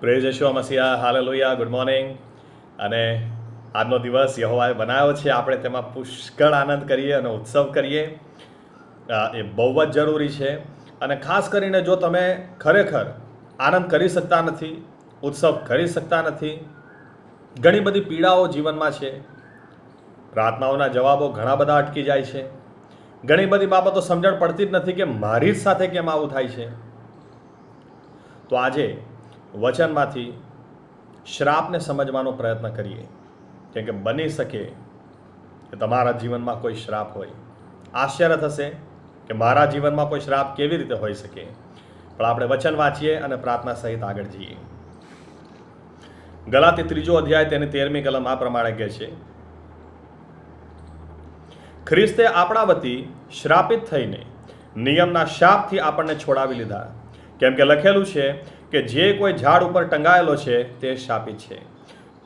Praise Yeshua મસીહા, hallelujah, good morning. અને આજનો દિવસ યહોવાએ બનાવ્યો છે, આપણે તેમાં પુષ્કળ આનંદ કરીએ અને ઉત્સવ કરીએ. એ બહુ જ જરૂરી છે. અને ખાસ કરીને જો તમે ખરેખર આનંદ કરી શકતા નથી, ઉત્સવ કરી શકતા નથી, ઘણી બધી પીડાઓ જીવનમાં છે, પ્રાર્થનાઓના જવાબો ઘણા બધા અટકી જાય છે, ઘણી બધી બાબતો સમજણ પડતી જ નથી કે મારી જ સાથે કેમ આવું થાય છે, તો આજે વચનમાંથી શ્રાપને સમજવાનો પ્રયત્ન કરીએ. કેમ કે બની શકે કે તમારા જીવનમાં કોઈ શ્રાપ હોય. આશ્ચર્ય થશે કે મારા જીવનમાં કોઈ શ્રાપ કેવી રીતે હોઈ શકે. પણ આપણે વચન વાંચીએ અને પ્રાર્થના સહિત આગળ જઈએ. ગલાતી 3 અધ્યાય તેની 13મી કલમ આ પ્રમાણે કહે છે, ખ્રિસ્તે આપણા વતી શ્રાપિત થઈને નિયમના શાપથી આપણને છોડાવી લીધા. કેમ કે લખેલું છે કે જે કોઈ ઝાડ ઉપર ટંગાયેલો છે તે શાપિત છે.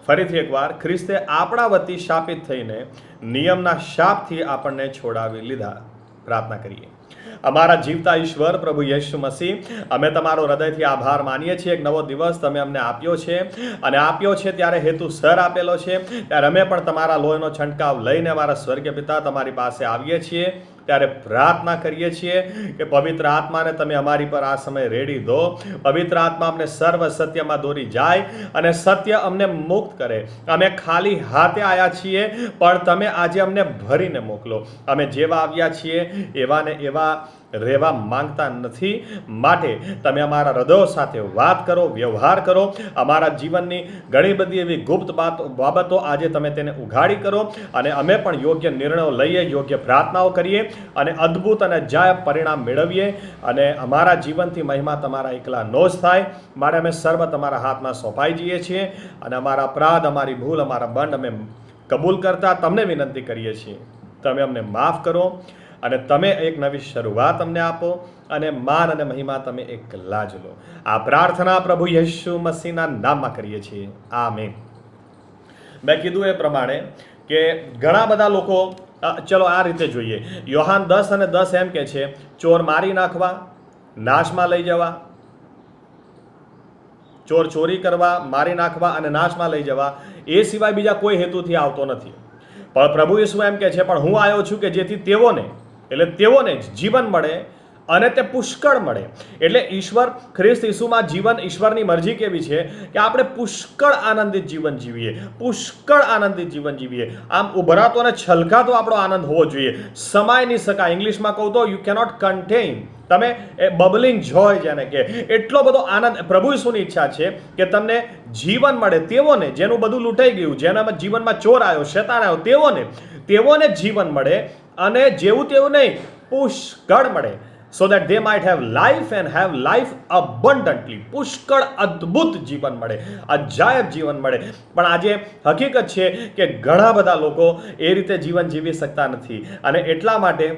ફરીથી એકવાર, ખ્રિસ્તે આપણા વતી શાપિત થઈને નિયમના શાપથી આપણને છોડાવી લીધા. પ્રાર્થના કરીએ. અમારા જીવતા ઈશ્વર પ્રભુ યેશુ મસીહ, અમે તમારો હૃદયથી આભાર માનીએ છીએ. એક નવો દિવસ તમે અમને આપ્યો છે, અને આપ્યો છે ત્યારે હેતુસર આપેલો છે. ત્યારે અમે પણ તમારા લોહીનો છંટકાવ લઈને અમારા સ્વર્ગીય પિતા તમારી પાસે આવીએ છીએ. ત્યારે પ્રાર્થના કરીએ છીએ કે પવિત્ર આત્માને તમે અમારી પર આ સમય રેડી દો. પવિત્ર આત્મા અમને સર્વ સત્યમાં દોરી જાય અને સત્ય અમને મુક્ત કરે. અમે ખાલી હાથે આવ્યા છીએ, પણ તમે આજે અમને ભરીને મોકલો. અમે જેવા આવ્યા છીએ એવા ને એવા રહેવા માંગતા નથી. માટે તમે અમારા હૃદયો સાથે વાત કરો, વ્યવહાર કરો. અમારા જીવનની ઘણી બધી એવી ગુપ્ત બાબતો આજે તમે તેને ઉઘાડી કરો, અને અમે પણ યોગ્ય નિર્ણયો લઈએ, યોગ્ય પ્રાર્થનાઓ કરીએ, અને અદ્ભુત અને અજાયબ પરિણામ મેળવીએ. અને અમારા જીવનથી મહિમા તમારા એકલા નો જ થાય. માટે અમે સર્વ તમારા હાથમાં સોંપાઈ જઈએ છીએ, અને અમારા અપરાધ, અમારી ભૂલ, અમારા બંધ અમે કબૂલ કરતા તમને વિનંતી કરીએ છીએ. તમે અમને માફ કરો, અને તમે એક નવી શરૂઆત અમને આપો, અને માન અને મહિમા તમે એકલા જ લો. આ પ્રાર્થના પ્રભુ યેશુ મસીહના નામમાં કરીએ છીએ. આમીન. મેં કીધું એ પ્રમાણે કે ઘણા બધા લોકો, ચલો આ રીતે જોઈએ. યોહાન 10 અને 10 એમ કે છે, ચોર મારી નાખવા, નાશમાં લઈ જવા, ચોર ચોરી કરવા, મારી નાખવા અને નાશમાં લઈ જવા, એ સિવાય બીજા કોઈ હેતુથી આવતો નથી. પણ પ્રભુ ઈસુ એમ કે છે, પણ હું આવ્યો છું કે જેથી તેઓને જ જીવન મળે, અને તે પુષ્કળ મળે. એટલે ઈશ્વર ખ્રિસ્ત ઈસુમાં જીવન, ઈશ્વરની મરજી કેવી છે કે આપણે પુષ્કળ આનંદિત જીવન જીવીએ, પુષ્કળ આનંદિત જીવન જીવીએ. આમ ઉભરાતો અને છલકાતો આપણો આનંદ હોવો જોઈએ, સમાય નહીં શકાય. ઇંગ્લિશમાં કહું તો યુ કેનોટ કન્ટેન. તમે એ બબલિંગ જોય જેને કે, એટલો બધો આનંદ. પ્રભુ ઈસુની ઈચ્છા છે કે તમને જીવન મળે. તેઓને જેનું બધું લૂંટાઈ ગયું, જેના જીવનમાં ચોર આવ્યો, શેતાન આવ્યો, તેઓને જીવન મળે, અને જેવું તેવું નહીં, પુષ્કળ મળે. So that they might have life and have life abundantly. પુષ્કળ અદ્ભુત જીવન મળે, અજાયબ જીવન મળે. પણ આજે હકીકત છે કે ઘણા બધા લોકો એ રીતે જીવન જીવી શકતા નથી, અને એટલા માટે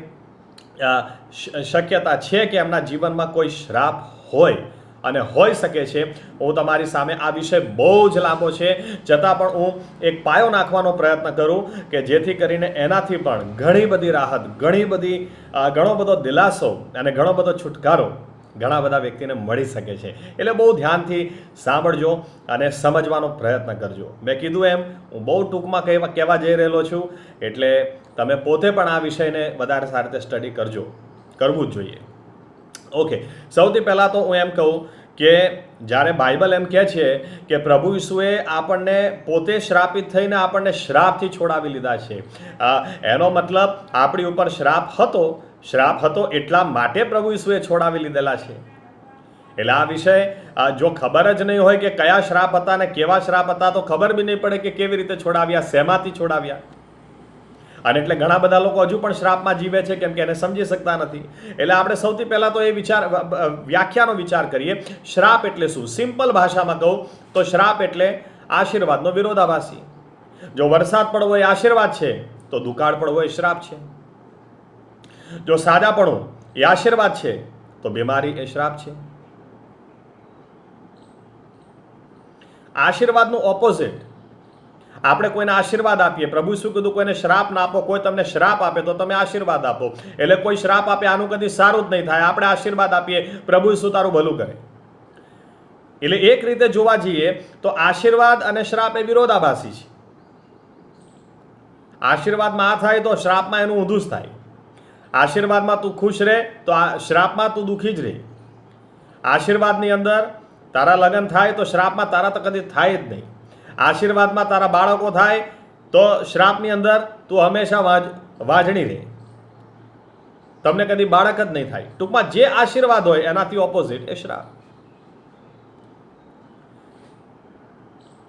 શક્યતા છે કે એમના જીવનમાં કોઈ શ્રાપ હોય, અને હોઈ શકે છે. હું તમારી સામે, આ વિષય બહુ જ લાંબો છે, છતાં પણ હું એક પાયો નાખવાનો પ્રયત્ન કરું કે જેથી કરીને એનાથી પણ ઘણી બધી રાહત, ઘણો બધો દિલાસો અને ઘણો બધો છુટકારો ઘણા બધા વ્યક્તિને મળી શકે છે. એટલે બહુ ધ્યાનથી સાંભળજો અને સમજવાનો પ્રયત્ન કરજો. મેં કીધું એમ, હું બહુ ટૂંકમાં કહેવા જઈ રહેલો છું, એટલે તમે પોતે પણ આ વિષયને વધારે સારી રીતે સ્ટડી કરવું જ જોઈએ. ઓકે, સૌથી પહેલાં તો હું એમ કહું કે જ્યારે બાઇબલ એમ કહે છે કે પ્રભુ ઈસુએ આપણને પોતે શ્રાપિત થઈને આપણને શ્રાપથી છોડાવી લીધા છે, એનો મતલબ આપણી ઉપર શ્રાપ હતો એટલા માટે પ્રભુ ઈસુએ છોડાવી લીધેલા છે. એટલે આ વિષય જો ખબર જ નહીં હોય કે કયા શ્રાપ હતા ને કેવા શ્રાપ હતા, તો ખબર બી નહીં પડે કે કેવી રીતે છોડાવ્યા, શેમાંથી છોડાવ્યા. અને એટલે ઘણા બધા લોકો હજુ પણ શ્રાપમાં જીવે છે, કેમ કે એને સમજી શકતા નથી. એટલે આપણે સૌથી પહેલાં તો એ વ્યાખ્યાનો વિચાર કરીએ. શ્રાપ એટલે શું? સિમ્પલ ભાષામાં કહું તો શ્રાપ એટલે આશીર્વાદનો વિરોધાભાસી. જો વરસાદ પડવો એ આશીર્વાદ છે, તો દુકાળ પડવો એ શ્રાપ છે. જો સાજાપણું એ આશીર્વાદ છે, તો બીમારી એ શ્રાપ છે. આશીર્વાદનું ઓપોઝિટ, આપણે કોઈને આશીર્વાદ આપીએ, પ્રભુ શું કીધું, કોઈને શ્રાપ ના આપો. કોઈ તમને શ્રાપ આપે તો તમે આશીર્વાદ આપો. એટલે કોઈ શ્રાપ આપે આનું કદી સારું જ નહીં થાય. આપણે આશીર્વાદ આપીએ, પ્રભુ શું તારું ભલું કરે. એટલે એક રીતે જોવા જઈએ તો આશીર્વાદ અને શ્રાપ એ વિરોધાભાસી છે. આશીર્વાદમાં આ થાય તો શ્રાપમાં એનું ઊંધું જ થાય. આશીર્વાદમાં તું ખુશ રહે તો આ શ્રાપમાં તું દુઃખી જ રહે. આશીર્વાદની અંદર તારા લગ્ન થાય તો શ્રાપમાં તારા તો કદી થાય જ નહીં. આશીર્વાદમાં તારા બાળકો થાય તો શ્રાપની અંદર તું હંમેશા વાજણી રહે, તમને કદી બાળક જ નહીં થાય. ટૂંકમાં જે આશીર્વાદ હોય એનાથી ઓપોઝિટ એ શ્રાપ.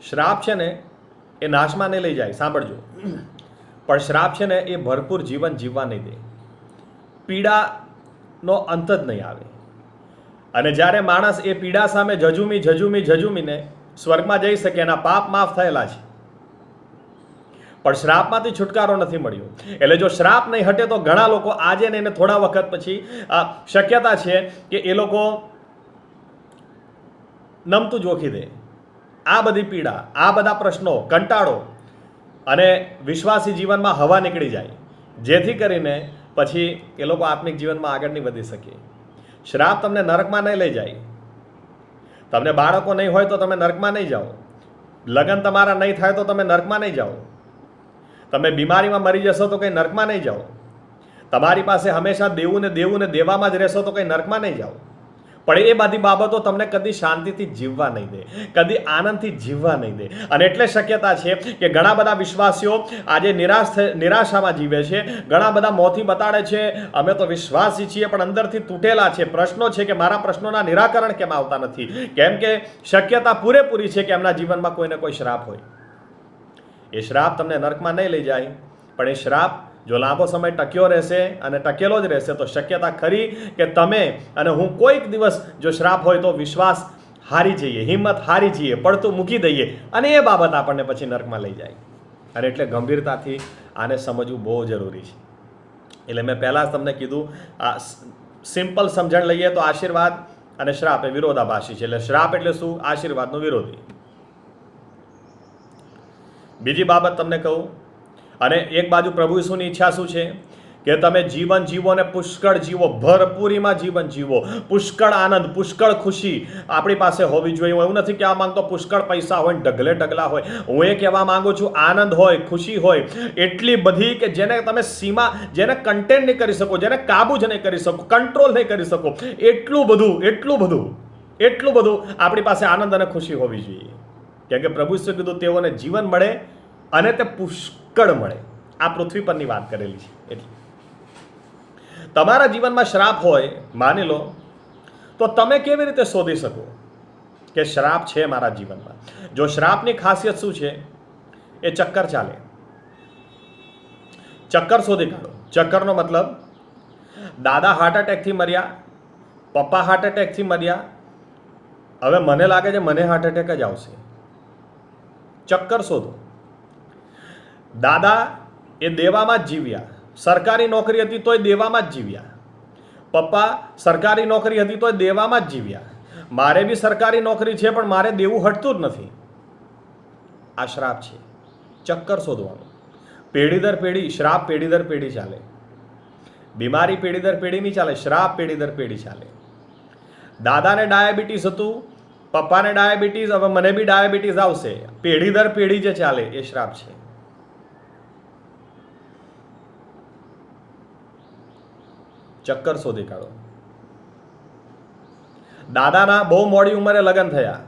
શ્રાપ છે ને એ નાશમાં નહીં લઈ જાય, સાંભળજો, પણ શ્રાપ છે ને એ ભરપૂર જીવન જીવવા નહીં દે, પીડાનો અંત જ નહીં આવે. અને જ્યારે માણસ એ પીડા સામે જજુમીને સ્વર્ગમાં જઈ શકે, એના પાપ માફ થયેલા છે, પણ શ્રાપમાંથી છુટકારો નથી મળ્યો. એટલે જો શ્રાપ નહીં હટે તો ઘણા લોકો આજે ને એને થોડા વખત પછી શક્યતા છે કે એ લોકો નમતું જોખી દે. આ બધી પીડા, આ બધા પ્રશ્નો, કંટાળો અને વિશ્વાસી જીવનમાં હવા નીકળી જાય, જેથી કરીને પછી એ લોકો આત્મિક જીવનમાં આગળ નહીં વધી શકે. શ્રાપ તમને નરકમાં નહીં લઈ જાય. તમને બાળકો નહીં હોય તો તમે નરકમાં નહીં જાઓ. લગ્ન તમારા નહીં થાય તો તમે નરકમાં નહીં જાઓ. તમે બીમારીમાં મરી જશો તો કંઈ નરકમાં નહીં જાઓ. તમારી પાસે હંમેશા દેવું ને દેવામાં જ રહેશો તો કંઈ નરકમાં નહીં જાઓ. પણ એ બધી બાબતો તમને કદી શાંતિથી જીવવા નહીં દે, કદી આનંદથી જીવવા નહીં દે. અને એટલે શક્યતા છે કે ઘણા બધા વિશ્વાસીઓ આજે નિરાશામાં જીવે છે. ઘણા બધા મોંથી બતાડે છે અમે તો વિશ્વાસી છીએ, પણ અંદરથી તૂટેલા છે. પ્રશ્નો છે કે મારા પ્રશ્નોના નિરાકરણ કેમ આવતા નથી? કેમ કે શક્યતા પૂરેપૂરી છે કે એમના જીવનમાં કોઈને કોઈ શ્રાપ હોય. એ શ્રાપ તમને નરકમાં નહીં લઈ જાય, પણ એ શ્રાપ જો લાંબો સમય ટક્યો રહેશે અને ટકેલો જ રહેશે તો શક્યતા ખરી કે તમે અને હું કોઈક દિવસ જો શ્રાપ હોય તો વિશ્વાસ હારી જઈએ, હિંમત હારી જઈએ, પડતું મૂકી દઈએ અને એ બાબત આપણને પછી નરકમાં લઈ જાય. અને એટલે ગંભીરતાથી આને સમજવું બહુ જરૂરી છે. એટલે મેં પહેલાં જ તમને કીધું, આ સિમ્પલ સમજણ લઈએ તો આશીર્વાદ અને શ્રાપ એ વિરોધાભાસી છે. એટલે શ્રાપ એટલે શું? આશીર્વાદનો વિરોધી. બીજી બાબત તમને કહું, અને એક બાજુ પ્રભુ ઈસુની ઈચ્છા શું છે કે તમે જીવન જીવો ને પુષ્કળ જીવો, ભરપૂરીમાં જીવન જીવો, પુષ્કળ આનંદ, પુષ્કળ ખુશી આપણી પાસે હોવી જોઈએ. હું એવું નથી કહેવા માંગતો પુષ્કળ પૈસા હોય, ઢગલે ઢગલા હોય. હું એ કહેવા માંગુ છું આનંદ હોય, ખુશી હોય, એટલી બધી કે જેને તમે સીમા, જેને કન્ટેન નહીં કરી શકો, જેને કાબુ જ નહીં કરી શકો, કંટ્રોલ નહીં કરી શકો, એટલું બધું આપણી પાસે આનંદ અને ખુશી હોવી જોઈએ. કેમ કે પ્રભુ ઈસુએ કીધું તેઓને જીવન મળે અને તે પુષ્કળ મળે. આ પૃથ્વી પરની વાત કરેલી છે. એટલે તમારા જીવનમાં શ્રાપ હોય, માની લો, તો તમે કેવી રીતે શોધી શકો કે શ્રાપ છે મારા જીવનમાં? જો શ્રાપની ખાસિયત શું છે? એ ચક્કર ચાલે. ચક્કર શોધી કાઢો. ચક્કરનો મતલબ દાદા હાર્ટ એટેકથી મર્યા, પપ્પા હાર્ટ એટેકથી મર્યા, હવે મને લાગે છે મને હાર્ટ એટેક જ આવશે. ચક્કર શોધો. દાદા એ દેવામાં જ જીવ્યા, સરકારી નોકરી હતી તોય દેવામાં જ જીવ્યા. પપ્પા સરકારી નોકરી હતી તોય દેવામાં જ જીવ્યા. મારે બી સરકારી નોકરી છે પણ મારે દેવું હટતું જ નથી. આ શ્રાપ છે. ચક્કર શોધવાનું. પેઢી દર પેઢી શ્રાપ, પેઢી દર પેઢી ચાલે. બીમારી પેઢી દર પેઢી નહીં ચાલે, શ્રાપ પેઢી દર પેઢી ચાલે. દાદાને ડાયાબિટીસ હતું, પપ્પાને ડાયાબિટીસ, હવે મને બી ડાયાબિટીસ આવશે. પેઢી દર પેઢી જે ચાલે એ શ્રાપ છે. ચક્કર શોધી કાઢો. દાદાના બહુ મોડી ઉંમરે લગ્ન થયા,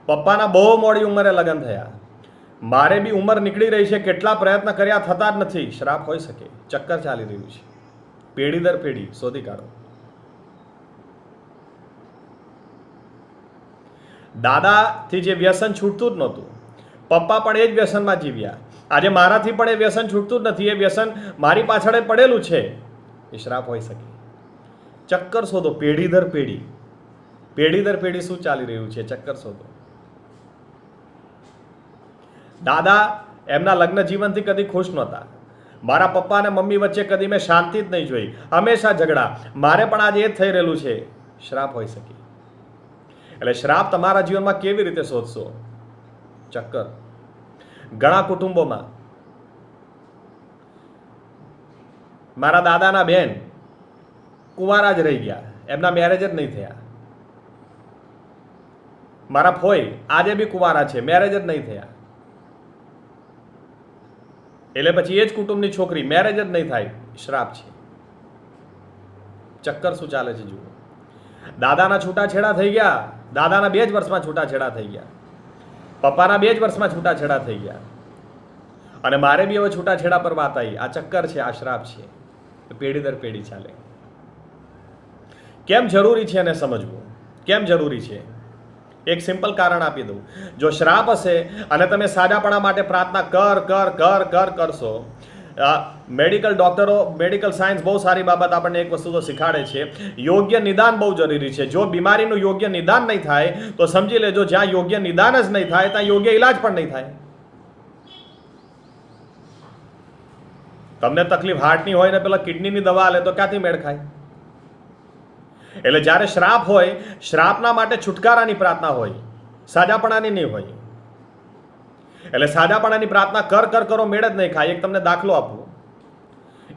પપ્પાના બહુ મોડી ઉંમરે લગ્ન થયા, મારે બી ઉંમર નીકળી રહી છે, કેટલા પ્રયત્ન કર્યા થતા જ નથી. શ્રાપ હોઈ શકે. ચક્કર ચાલી રહ્યું છે. પેઢી દર પેઢી શોધી કાઢો. દાદાથી જે વ્યસન છૂટતું જ નહોતું, પપ્પા પણ એ જ વ્યસનમાં જીવ્યા. આજે મારાથી પણ એ વ્યસન છૂટતું જ નથી, એ વ્યસન મારી પાછળ પડેલું છે. એ શ્રાપ હોઈ શકે. ચક્કર શોધો. પેઢી દર પેઢી, પેઢી દર પેઢી શું ચાલી રહ્યું છે? ચક્કર શોધો. દાદા એમના લગ્ન જીવનથી કદી ખુશ નહોતા. મારા પપ્પા અને મમ્મી વચ્ચે કદી મેં શાંતિ જ નહીં જોઈ, હંમેશા ઝઘડા. મારે પણ આજે એ જ થઈ રહેલું છે. શ્રાપ હોઈ શકે. એટલે શ્રાપ તમારા જીવનમાં કેવી રીતે શોધશો? ચક્કર. ઘણા કુટુંબોમાં મારા દાદાના બેન કુંવારા જ રહી ગયા, એમના મેરેજ જ નહીં થયા. મારા ફોઈ આજે બી કુંવારા છે, મેરેજ જ નહીં થયા. એટલે પછી એ જ કુટુંબની છોકરી મેરેજ જ નહીં થાય, શ્રાપ છે. ચક્કર શું ચાલે છે જુઓ. દાદાના છૂટાછેડા થઈ ગયા, દાદાના 2 જ વર્ષમાં છૂટાછેડા થઈ ગયા, પપ્પાના 2 જ વર્ષમાં છૂટાછેડા થઈ ગયા, અને મારે બી હવે છૂટાછેડા પર વાત આવી. આ ચક્કર છે, આ શ્રાપ છે, પેઢી દર પેઢી ચાલે. કેમ જરૂરી છે એને સમજવું? કેમ જરૂરી છે? એક સિમ્પલ કારણ આપી દઉં. જો શ્રાપ હશે અને તમે સાજાપણા માટે પ્રાર્થના કરશો, મેડિકલ ડોક્ટરો, મેડિકલ સાયન્સ બહુ સારી બાબત આપણને એક વસ્તુ તો શીખાડે છે, યોગ્ય નિદાન બહુ જરૂરી છે. જો બીમારીનું યોગ્ય નિદાન નહીં થાય તો સમજી લેજો જ્યાં યોગ્ય નિદાન જ નહીં થાય ત્યાં યોગ્ય ઇલાજ પણ નહીં થાય. તમને તકલીફ હાર્ટની હોય ને પેલા કિડનીની દવા લે તો ક્યાંથી મેળ ખાય? એટલે જ્યારે શ્રાપ હોય, શ્રાપના માટે છુટકારાની પ્રાર્થના હોય, સાજાપણાની નહીં હોય. એટલે સાજાપણાની પ્રાર્થના કરો, મેળ જ નહીં ખાય. એક તમને દાખલો આપું.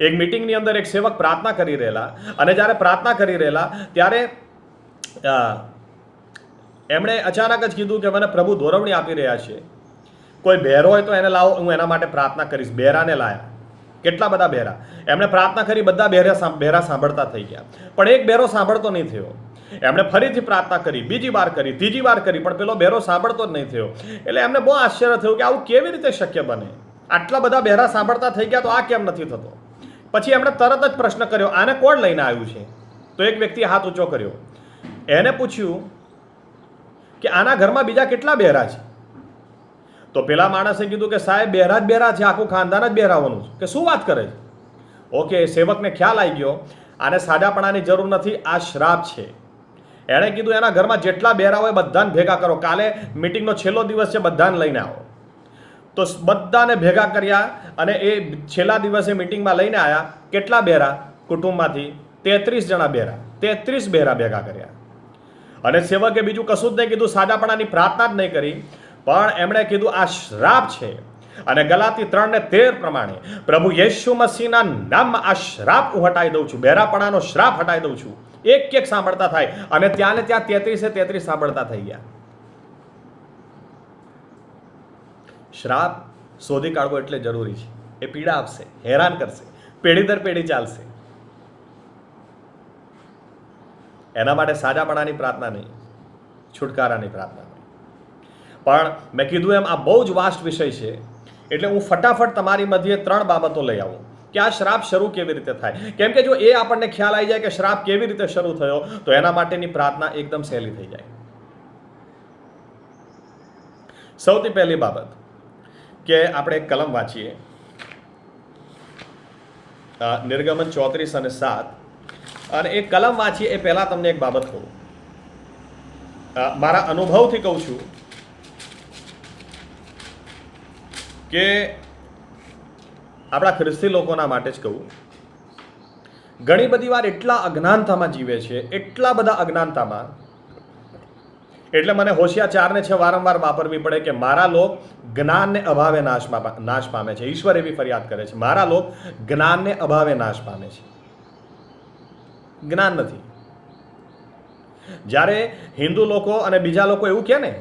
એક મીટિંગની અંદર એક સેવક પ્રાર્થના કરી રહેલા, અને જ્યારે પ્રાર્થના કરી રહેલા ત્યારે એમણે અચાનક જ કીધું કે મને પ્રભુ દોરવણી આપી રહ્યા છે, કોઈ બહેરો હોય તો એને લાવો, હું એના માટે પ્રાર્થના કરીશ. બહેરાને લાયા. કેટલા બધા બહેરા. એમણે પ્રાર્થના કરી, બધા બહેરા સાંભળતા થઈ ગયા, પણ એક બહેરો સાંભળતો નહીં થયો. એમણે ફરીથી પ્રાર્થના કરી, બીજી વાર કરી, ત્રીજી વાર કરી, પણ પેલો બહેરો સાંભળતો જ નહીં થયો. એટલે એમને બહુ આશ્ચર્ય થયું કે આવું કેવી રીતે શક્ય બને? આટલા બધા બહેરા સાંભળતા થઈ ગયા તો આ કેમ નથી થતો? પછી એમણે તરત જ પ્રશ્ન કર્યો, આને કોણ લઈને આવ્યું છે? તો એક વ્યક્તિએ હાથ ઊંચો કર્યો. એને પૂછ્યું કે આના ઘરમાં બીજા કેટલા બહેરા છે? તો પેલા માણસે કીધું કે સાહેબ બહેરા જ બહેરા છે, આખું ખાનદાન જ બહેરાવાનું છે. કે શું વાત કરે છે? ઓકે, સેવકને ખ્યાલ આવી ગયો, આને સાજાપણાની જરૂર નથી, આ શ્રાપ છે. એણે કીધું એના ઘરમાં જેટલા બહેરા હોય બધાને ભેગા કરો, કાલે મિટિંગનો છેલ્લો દિવસ છે, બધાને લઈને આવો. તો બધાને ભેગા કર્યા અને એ છેલ્લા દિવસે મિટિંગમાં લઈને આવ્યા. કેટલા બહેરા? કુટુંબમાંથી 33 જણા બહેરા, 33 બહેરા ભેગા કર્યા. અને સેવકે બીજું કશું જ નહીં કીધું, સાજાપણાની પ્રાર્થના જ નહીં કરી, પણ એમણે કીધું આ શ્રાપ છે. અને ગલાતી 3:13 પ્રમાણે પ્રભુ યેશુ મસીહના નામમાં આ શ્રાપ હું હટાવી દઉં છું, બહેરાપણાનો શ્રાપ હટાવી દઉં છું. એક સાંભળતા થાય, અને ત્યાં ને ત્યાં 33 સાંભળતા થઈ ગયા. શ્રાપ શોધી કાઢવો એટલે જરૂરી છે. એ પીડા આપશે, હેરાન કરશે, પેઢી દર પેઢી ચાલશે. એના માટે સાજાપણાની પ્રાર્થના નહીં, છુટકારાની પ્રાર્થના. પણ મેં કીધું એમ આ બહુ જ વાસ્ટ વિષય છે, એટલે હું ફટાફટ તમારી મધ્યે 3 બાબતો લઈ આવું કે આ શ્રાપ શરૂ કેવી રીતે થાય. કેમ કે જો એ આપણને ખ્યાલ આવી જાય કે શ્રાપ કેવી રીતે શરૂ થયો, તો એના માટેની પ્રાર્થના એકદમ સહેલી થઈ જાય. સૌથી પહેલી બાબત કે આપણે એક કલમ વાંચીએ, નિર્ગમન 34 અને 7. અને એ કલમ વાંચીએ એ પહેલાં તમને એક બાબત કહું, મારા અનુભવથી કહું છું કે આપણા ખ્રિસ્તી લોકોના માટે જ કહું, ઘણી બધી વાર એટલા અજ્ઞાનતામાં જીવે છે, એટલા બધા અજ્ઞાનતામાં. એટલે મને હોશિયાર 4 ને 6 વારંવાર વાપરવી પડે કે મારા લોક જ્ઞાનને અભાવે નાશ પામે છે. ઈશ્વર એવી ફરિયાદ કરે છે, મારા લોક જ્ઞાનને અભાવે નાશ પામે છે. જ્ઞાન નથી. જ્યારે હિન્દુ લોકો અને બીજા લોકો એવું કહે ને,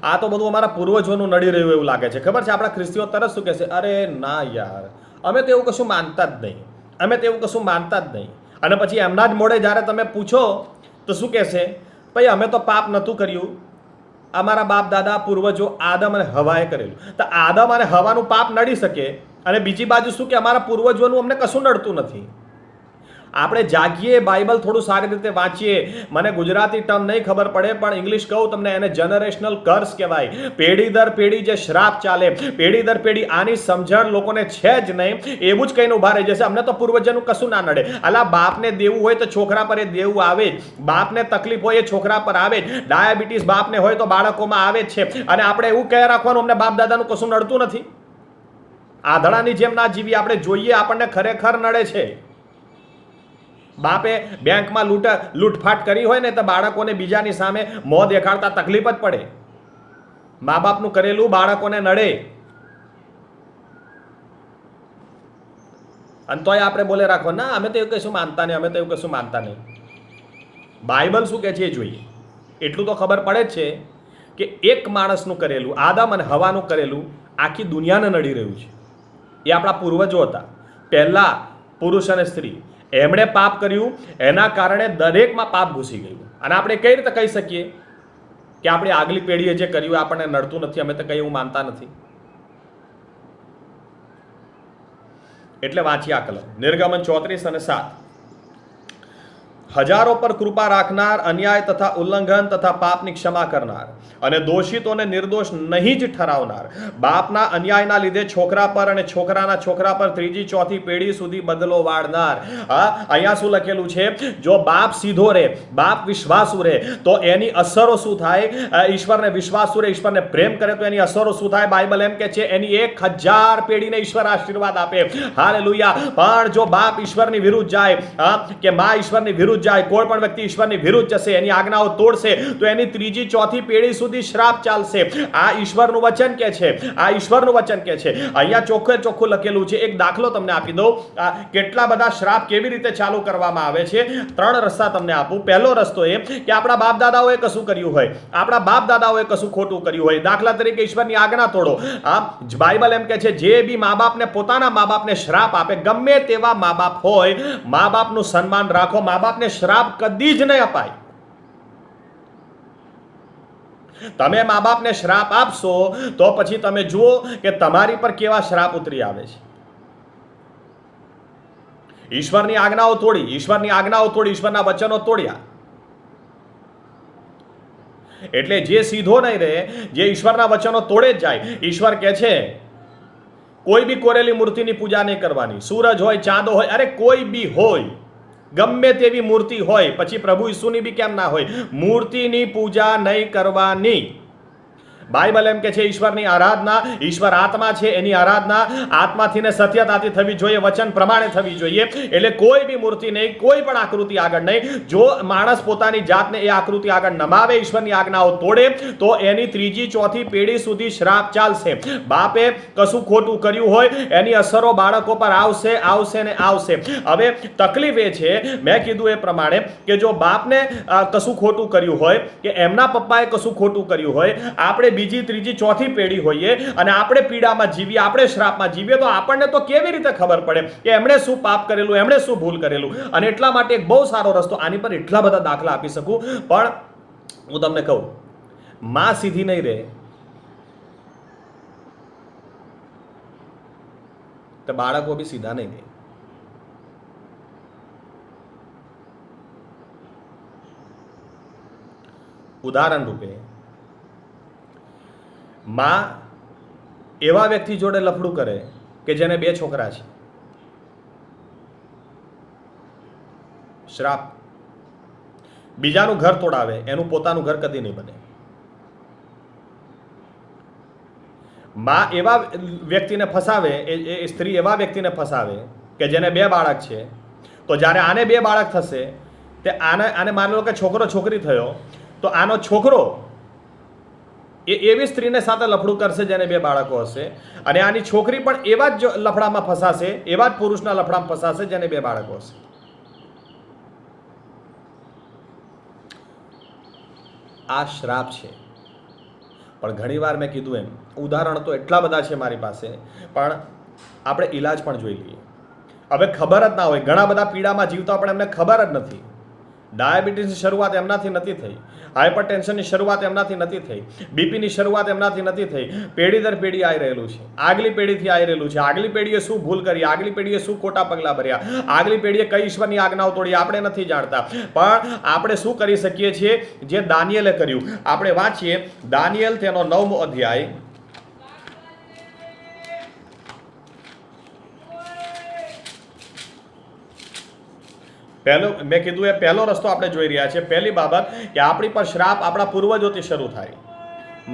આ તો બધું અમારા પૂર્વજોનું નડી રહ્યું એવું લાગે છે. ખબર છે, આપણા ખ્રિસ્તીઓ તરત શું કહે છે? અરે ના યાર, અમે તો એવું કશું માનતા જ નહીં, અમે તો એવું કશું માનતા જ નહીં. અને પછી એમના જ મોડે જ્યારે તમે પૂછો તો શું કહેશે? ભાઈ અમે તો પાપ નહોતું કર્યું, અમારા બાપ દાદા પૂર્વજો આદમ અને હવાએ કરેલું. તો આદમ અને હવાનું પાપ નડી શકે, અને બીજી બાજુ શું કે અમારા પૂર્વજોનું અમને કશું નડતું નથી. આપણે જાગીએ, બાઇબલ થોડું સારી રીતે વાંચીએ. મને ગુજરાતી ટર્મ નહીં ખબર પડે, પણ ઇંગ્લિશ કહું તમને, એને જનરેશનલ કર્સ કહેવાય. પેઢી દર પેઢી જે શ્રાપ ચાલે, પેઢી દર પેઢી આની સમજણ લોકોને છે જ નહીં. એવું જ કહીને ઊભા રહી જશે, અમને તો પૂર્વજોનું કશું ના નડે. અલા, બાપને દેવું હોય તો છોકરા પર એ દેવું આવે જ, બાપને તકલીફ હોય એ છોકરા પર આવે જ, ડાયાબિટીસ બાપને હોય તો બાળકોમાં આવે જ છે. અને આપણે એવું કહી રાખવાનું અમને બાપ દાદાનું કશું નડતું નથી. આધડાની જેમ ના જીવી, આપણે જોઈએ આપણને ખરેખર નડે છે. બાપે બેંકમાં લૂંટફાટ કરી હોય ને તો બાળકોને બીજાની સામે મોં દેખાડતા તકલીફ જ પડે. મા બાપનું કરેલું બાળકોને નડે, અને તોય આપણે બોલે રાખો ના અમે તો એવું કશું માનતા નહીં, અમે તો એવું કશું માનતા નહીં. બાઇબલ શું કહે છે એ જોઈએ. એટલું તો ખબર પડે જ છે કે એક માણસનું કરેલું, આદમ અને હવાનું કરેલું આખી દુનિયાને નડી રહ્યું છે. એ આપણા પૂર્વજો હતા, પહેલા પુરુષ અને સ્ત્રી, એમણે પાપ કર્યું, એના કારણે દરેકમાં પાપ ઘૂસી ગયું. અને આપણે કઈ રીતે કહી શકીએ કે આપણી આગલી પેઢીએ જે કર્યું આપણને નડતું નથી, અમે તો કંઈ એવું માનતા નથી? એટલે વાંચી આ કલમ નિર્ગમન 34 અને 7. હજારો પર કૃપા રાખનાર, અન્યાય તથા ઉલ્લંઘન તથા પાપની ક્ષમા કરનાર અને દોષિતોને નિર્દોષ નહીં જ ઠરાવનાર, બાપના અન્યાયના લીધે છોકરા પર અને છોકરાના છોકરા પર ત્રીજી ચોથી પેઢી સુધી બદલો વાળનાર. અહીંયા શું લખેલું છે? જો બાપ સીધો રહે, બાપ વિશ્વાસુ રહે, તો એની અસરો શું થાય? ઈશ્વરને વિશ્વાસુ રહે, ઈશ્વરને પ્રેમ કરે તો એની અસરો શું થાય? બાઇબલ એમ કે છે એની 1000 પેઢીને ઈશ્વર આશીર્વાદ આપે. હાલેલુયા. પણ જો બાપ ઈશ્વરની વિરુદ્ધ જાય, કે મા ઈશ્વરની વિરુદ્ધ જાય, કોઈ પણ વ્યક્તિ ઈશ્વરની વિરુદ્ધ જશે, એની આજ્ઞાઓ તોડશે, તો એની ત્રીજી ચોથી પેઢી સુધી શ્રાપ ચાલશે. આ ઈશ્વરનું વચન કે છે, આ ઈશ્વરનું વચન કે છે. અહીંયા ચોખ્ખે ચોખ્ખું લખેલું છે. એક દાખલો તમને આપી દઉં, કેટલા બધા શ્રાપ કેવી રીતે ચાલુ કરવામાં આવે છે. 3 રસ્તા તમને આપું. પહેલો રસ્તો એ કે આપણા બાપ દાદાઓએ કશું કર્યું હોય, આપણા બાપ દાદાઓએ કશું ખોટું કર્યું હોય. દાખલા તરીકે ઈશ્વરની આજ્ઞા તોડો. બાઇબલ એમ કે છે જે બી મા બાપને પોતાના મા બાપને શ્રાપ આપે, ગમે તેવા મા બાપ હોય, મા બાપનું સન્માન રાખો. મા બાપને શ્રાપ કદી જ નહીં અપાય. તમે મા બાપને શ્રાપ આપશો તો પછી તમે જુઓ કે તમારી પર કેવા શ્રાપ ઉતરી આવે છે. ઈશ્વરની આજ્ઞાઓ તોડી, ઈશ્વરની આજ્ઞાઓ તોડી, ઈશ્વરના વચનો તોડ્યા. એટલે જે સીધો નહીં રહે, જે ઈશ્વરના વચનો તોડે જ જાય. ઈશ્વર કહે છે કોઈ બી કોરેલી મૂર્તિની પૂજા નહીં કરવાની. સૂરજ હોય, ચાંદો હોય, અરે કોઈ બી હોય, ગમે તેવી મૂર્તિ હોય, પછી પ્રભુ ઈસુની બી કેમ ના હોય, મૂર્તિની પૂજા નહીં કરવાની. બાઇબલ એમ કે છે ઈશ્વરની આરાધના, ઈશ્વર આત્મા છે, એની આરાધના આત્માથી ને સત્યતાથી થવી જોઈએ, વચન પ્રમાણે થવી જોઈએ. એટલે કોઈ બી મૂર્તિ નહીં, કોઈ પણ આકૃતિ આગળ નહીં. જો માણસ પોતાની જાતને એ આકૃતિ આગળ નમાવે, ઈશ્વરની આજ્ઞાઓ તોડે, તો એની ત્રીજી ચોથી પેઢી સુધી શ્રાપ ચાલશે. બાપે કશું ખોટું કર્યું હોય, એની અસરો બાળકો પર આવશે, આવશે ને આવશે. હવે તકલીફ એ છે, મેં કીધું એ પ્રમાણે, કે જો બાપને કશું ખોટું કર્યું હોય, કે એમના પપ્પાએ કશું ખોટું કર્યું હોય, આપણે બીજી ત્રીજી ચોથી પેઢી હોઈએ અને આપણે પીડામાં જીવીએ, આપણે શ્રાપમાં જીવીએ, તો આપણને તો કેવી રીતે ખબર પડે કે એમણે શું પાપ કરેલું, એમણે શું ભૂલ કરેલું? અને એટલા માટે એક બહુ સારો રસ્તો, આની પર એટલા બધા દાખલા આપી શકું, પણ હું તમને કહું, માં સીધી નહીં રહે તો બાળકો બી સીધા નહીં રહે. ઉદાહરણ રૂપે, માં એવા વ્યક્તિ જોડે લફડું કરે કે જેને 2 છોકરા છે, શ્રાપ. બીજાનું ઘર તોડાવે, એનું પોતાનું ઘર કદી નહીં બને. માં એવા વ્યક્તિને ફસાવે, એ સ્ત્રી એવા વ્યક્તિને ફસાવે કે જેને 2 બાળક છે, તો જ્યારે આને 2 બાળક થશે, તે આને માની લો કે છોકરો છોકરી થયો, તો આનો છોકરો એ એવી સ્ત્રીને સાથે લફડું કરશે જેને 2 બાળકો હશે, અને આની છોકરી પણ એવા જ લફડામાં ફસાશે, એવા જ પુરુષના લફડામાં ફસાશે જેને 2 બાળકો હશે. આ શ્રાપ છે. પણ ઘણીવાર મેં કીધું એમ, ઉદાહરણ તો એટલા બધા છે મારી પાસે, પણ આપણે ઈલાજ પણ જોઈ લઈએ. હવે ખબર જ ના હોય, ઘણા બધા પીડામાં જીવતા પણ એમને ખબર જ નથી. ડાયાબિટીસની શરૂઆત એમનાથી નથી થઈ, હાઇપરટેન્શનની શરૂઆત એમનાથી નથી થઈ, બીપીની શરૂઆત એમનાથી નથી થઈ. પેઢી દર પેઢી આવી રહેલું છે, આગલી પેઢીથી આવી રહેલું છે. આગલી પેઢીએ શું ભૂલ કરી, આગલી પેઢીએ શું ખોટા પગલાં ભર્યા, આગલી પેઢીએ કઈ ઈશ્વરની આજ્ઞાઓ તોડી, આપણે નથી જાણતા. પણ આપણે શું કરી શકીએ છીએ? જે દાનિયેલે કર્યું. આપણે વાંચીએ દાનિયેલ તેનો 9મો અધ્યાય, પહેલો મેં કીધું એ પહેલો રસ્તો આપણે જોઈ રહ્યા છીએ. પહેલી બાબત કે આપણી પર શ્રાપ આપણા પૂર્વજોથી શરૂ થાય,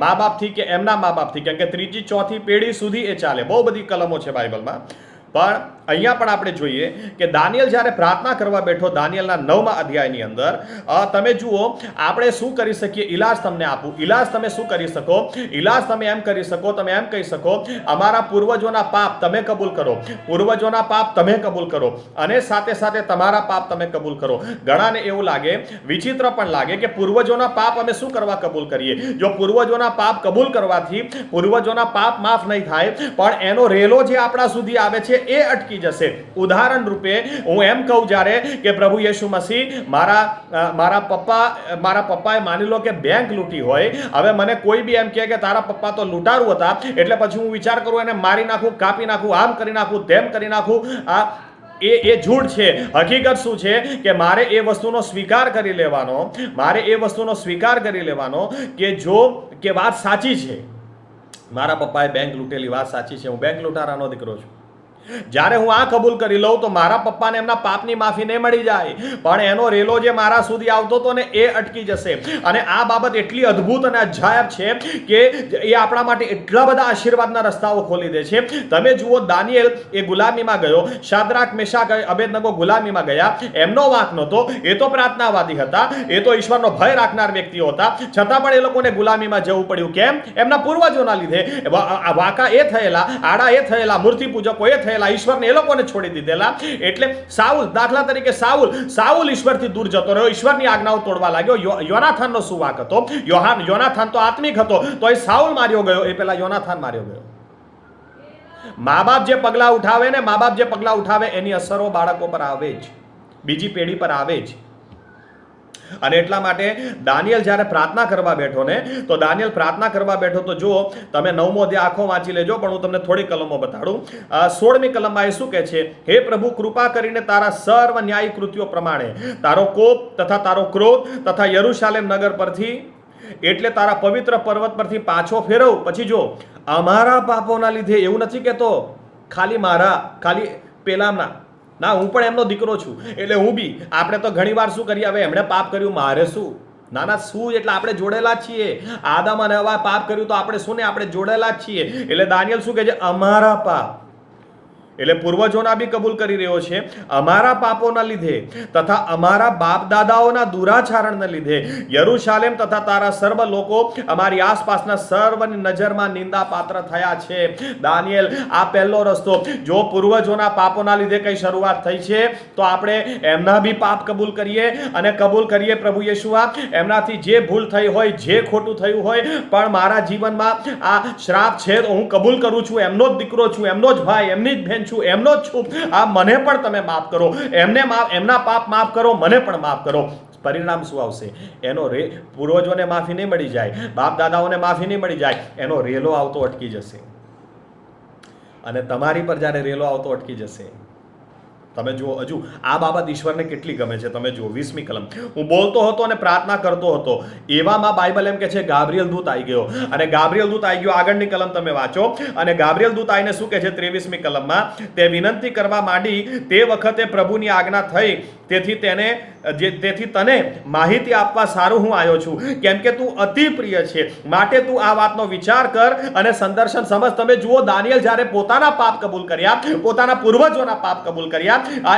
મા બાપથી કે એમના મા બાપથી, કેમ કે ત્રીજી ચોથી પેઢી સુધી એ ચાલે. બહુ બધી કલમો છે બાઇબલમાં, પણ અહીંયા પણ આપણે જોઈએ કે દાનિયેલ જ્યારે પ્રાર્થના કરવા બેઠો, દાનિયેલના 9મા અધ્યાયની અંદર તમે જુઓ, આપણે શું કરી શકીએ? ઇલાજ તમને આપું. ઇલાજ તમે શું કરી શકો? ઇલાજ તમે એમ કરી શકો, તમે એમ કહી શકો, અમારા પૂર્વજોના પાપ તમે કબૂલ કરો, પૂર્વજોના પાપ તમે કબૂલ કરો, અને સાથે સાથે તમારા પાપ તમે કબૂલ કરો. ઘણાને એવું લાગે, વિચિત્ર પણ લાગે કે પૂર્વજોના પાપ અમે શું કરવા કબૂલ કરીએ? જો પૂર્વજોના પાપ કબૂલ કરવાથી પૂર્વજોના પાપ માફ નહીં થાય, પણ એનો રેલો જે આપણા સુધી આવે છે એ અટકી જશે. ઉદાહરણ રૂપે હું એમ કહું, જ્યારે કે પ્રભુ યેસુ મસીહ મારા પપ્પાએ માની લો કે બેંક લૂંટી હોય, હવે મને કોઈ બી એમ કહે કે તારા પપ્પા તો લૂંટારૂ હતા, એટલે પછી હું વિચાર કરું એને મારી નાખું, કાપી નાખું, આમ કરી નાખું, તેમ કરી નાખું. એ જૂઠ છે. હકીકત શું છે કે મારે એ વસ્તુનો સ્વીકાર કરી લેવાનો, મારે એ વસ્તુનો સ્વીકાર કરી લેવાનો કે વાત સાચી છે. મારા પપ્પાએ બેંક લૂંટેલી, વાત સાચી છે, હું બેંક લૂંટારાનો દીકરો છું. જ્યારે હું આ કબૂલ કરી લઉં તો મારા પપ્પાને એમના પાપની માફી નહીં મળી જાય, પણ એનો રેલો જે મારા સુધી આવતો હતો ને એ અટકી જશે. અને આ બાબત એટલી અદ્ભુત અને અજાયબ છે કે એ આપણા માટે એટલા બધા આશીર્વાદના રસ્તાઓ ખોલી દે છે. તમે જુઓ, દાનિયેલ એ ગુલામીમાં ગયો, શાદ્રાક, મેશાક, અબેદનગો ગુલામીમાં ગયા. એમનો વાંક નહોતો, એ તો પ્રાર્થનાવાદી હતા, એ તો ઈશ્વરનો ભય રાખનાર વ્યક્તિઓ હતા, છતાં પણ એ લોકોને ગુલામીમાં જવું પડ્યું. કેમ? એમના પૂર્વજોના લીધે. વાંકા એ થયેલા, આડા એ થયેલા, મૂર્તિ પૂજકો એ થયેલા, ઈશ્વરને એ લોકોને છોડી દીધેલા. એટલે સાઉલ, દાખલા તરીકે સાઉલ ઈશ્વરથી દૂર જતો રહ્યો, ઈશ્વરની આજ્ઞાઓ તોડવા લાગ્યો. યોનાથાનનો શું વાંક હતો? યોનાથાન તો આત્મિક હતો, તો એ સાઉલ માર્યો ગયો, એ પેલા યોનાથાન માર્યો ગયો. મા બાપ જે પગલા ઉઠાવે એની અસરો બાળકો પર આવે જ, બીજી પેઢી પર આવે જ. અને એટલા માટે દાનિયેલ જ્યારે પ્રાર્થના કરવા બેઠો ને, તો દાનિયેલ પ્રાર્થના કરવા બેઠો તો જુઓ, તમે 9મો અધ્યાય આખો વાંચી લેજો, પણ હું તમને થોડી કલમો બતાડું. 16મી કલમમાં એ શું કહે છે? હે પ્રભુ, કૃપા કરીને તારા સર્વ ન્યાયી કૃત્યો પ્રમાણે તારો કોપ તથા તારો ક્રોધ તથા યરૂશાલેમ નગર પરથી, એટલે તારા પવિત્ર પર્વત પરથી પાછો ફેરવ. પછી જો, અમારા પાપોના લીધે, એવું નથી કહેતો ખાલી પેલાના ના, હું પણ એમનો દીકરો છું, એટલે હું બી. આપણે તો ઘણી વાર શું કરીએ, હવે એમણે પાપ કર્યું, મારે શું? ના, શું? એટલે આપણે જોડેલા જ છીએ. આદમ અને હવા પાપ કર્યું તો આપણે શું ને, આપણે જોડેલા જ છીએ. એટલે દાનિયેલ શું કહે છે? અમારા પાપ, એટલે પૂર્વજોના બી કબૂલ કરી રહ્યો છે. અમારા પાપોના લીધે તથા અમારા બાપ દાદાઓના દુરાચરણને લીધે યરૂશાલેમ તથા તારા સર્વ લોકો અમારી આસપાસના સર્વની નજરમાં નિંદા પાત્ર થયા છે. દાનિયેલ, આ પહેલો રસ્તો. જો પૂર્વજોના પાપોના લીધે કઈ શરૂઆત થઈ છે, તો આપણે એમના બી પાપ કબૂલ કરીએ, અને કબૂલ કરીએ પ્રભુ યેશુઆ, એમનાથી જે ભૂલ થઈ હોય, જે ખોટું થયું હોય, પણ મારા જીવનમાં આ શ્રાપ છે, તો હું કબૂલ કરું છું, એમનો જ દીકરો છું, એમનો જ ભાઈ, એમની જ બહેન છું, એમનો જ છું. આ મને પણ તમે માફ કરો, એમના પાપ માફ કરો, મને પણ માફ કરો. પરિણામ શું આવશે? એનો પૂર્વજોને માફી નહીં મળી જાય, બાપ દાદાઓને માફી નહીં મળી જાય, એનો રેલો આવતો અટકી જશે. અને તમારી પર જ્યારે રેલો આવતો અટકી જશે, તમે જુઓ, હજુ આ બાબત ઈશ્વરને કેટલી ગમે છે. તમે જુઓ 20મી કલમ. હું બોલતો હતો અને પ્રાર્થના કરતો હતો, એવામાં બાઇબલ એમ કે છે ગાબ્રિએલ દૂત આવી ગયો. અને ગાબ્રિએલ દૂત આવી ગયો, આગળની કલમ તમે વાંચો. અને ગાબ્રિએલ દૂત આવીને શું કહે છે 23મી કલમમાં? તે વિનંતી કરવા માંડી તે વખતે પ્રભુની આજ્ઞા થઈ, તેથી તને માહિતી આપવા સારું હું આવ્યો છું, કેમ કે તું અતિ પ્રિય છે, માટે તું આ વાતનો વિચાર કર અને સંદર્શન સમજ. તમે જુઓ, દાનિયેલ જ્યારે પોતાના પાપ કબૂલ કર્યા, પોતાના પૂર્વજોના પાપ કબૂલ કર્યા,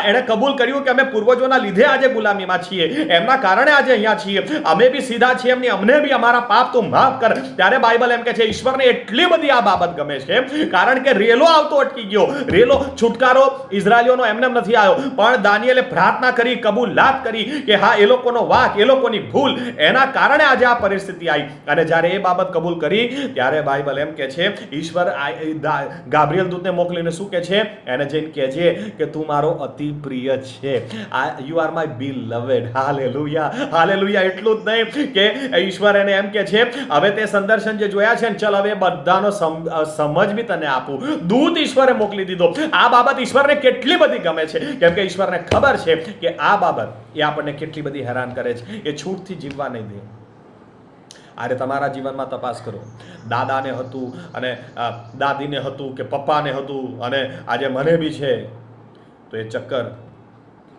એણે કબૂલ કર્યું કે અમે પૂર્વજોના લીધે આજે ગુલામીમાં છીએ, એમના કારણે આજે અહીંયા છીએ, અમે બી સીધા છીએ, અમને બી અમારા પાપ તું માફ કર. ત્યારે બાઇબલ એમ કે છે ઈશ્વરને એટલી બધી આ બાબત ગમે છે, કારણ કે રેલો આવતો અટકી ગયો. રેલો, છુટકારો ઇઝરાયલીઓનો એમને નથી આવ્યો, પણ દાનિયેલે પ્રાર્થના કરી, કબૂલાત કરી કે હા, એ લોકોનો વાંક, એ લોકોની ભૂલ, એના કારણે આજે આ પરિસ્થિતિ આવી. અને જ્યારે એ બાબત કબૂલ કરી, ત્યારે બાઇબલ એમ કે છે ઈશ્વર ગાબ્રિએલ દૂતને મોકલીને શું કે છે? એને જઈને કહે છે કે તું મારો અતિ પ્રિય છે, you are my beloved. Hallelujah, hallelujah. એટલું જ નહીં કે ઈશ્વર એને એમ કે છે, હવે તે સંદર્શન જે જોયા છે ને, ચલ હવે બધાનો સમજ બી તને આપું. દૂત ઈશ્વરે મોકલી દીધો. આ બાબત ઈશ્વરને કેટલી બધી ગમે છે, કેમ કે ઈશ્વરને ખબર છે કે આ બાબત એ આપણને કેટલી બધી હેરાન કરે છે. એ છૂટથી જીવવા નહીં દે. અરે તમારા જીવનમાં તપાસ કરો. દાદાને હતું અને દાદીને હતું કે પપ્પાને હતું, અને આજે મને બી છે, તો એ ચક્કર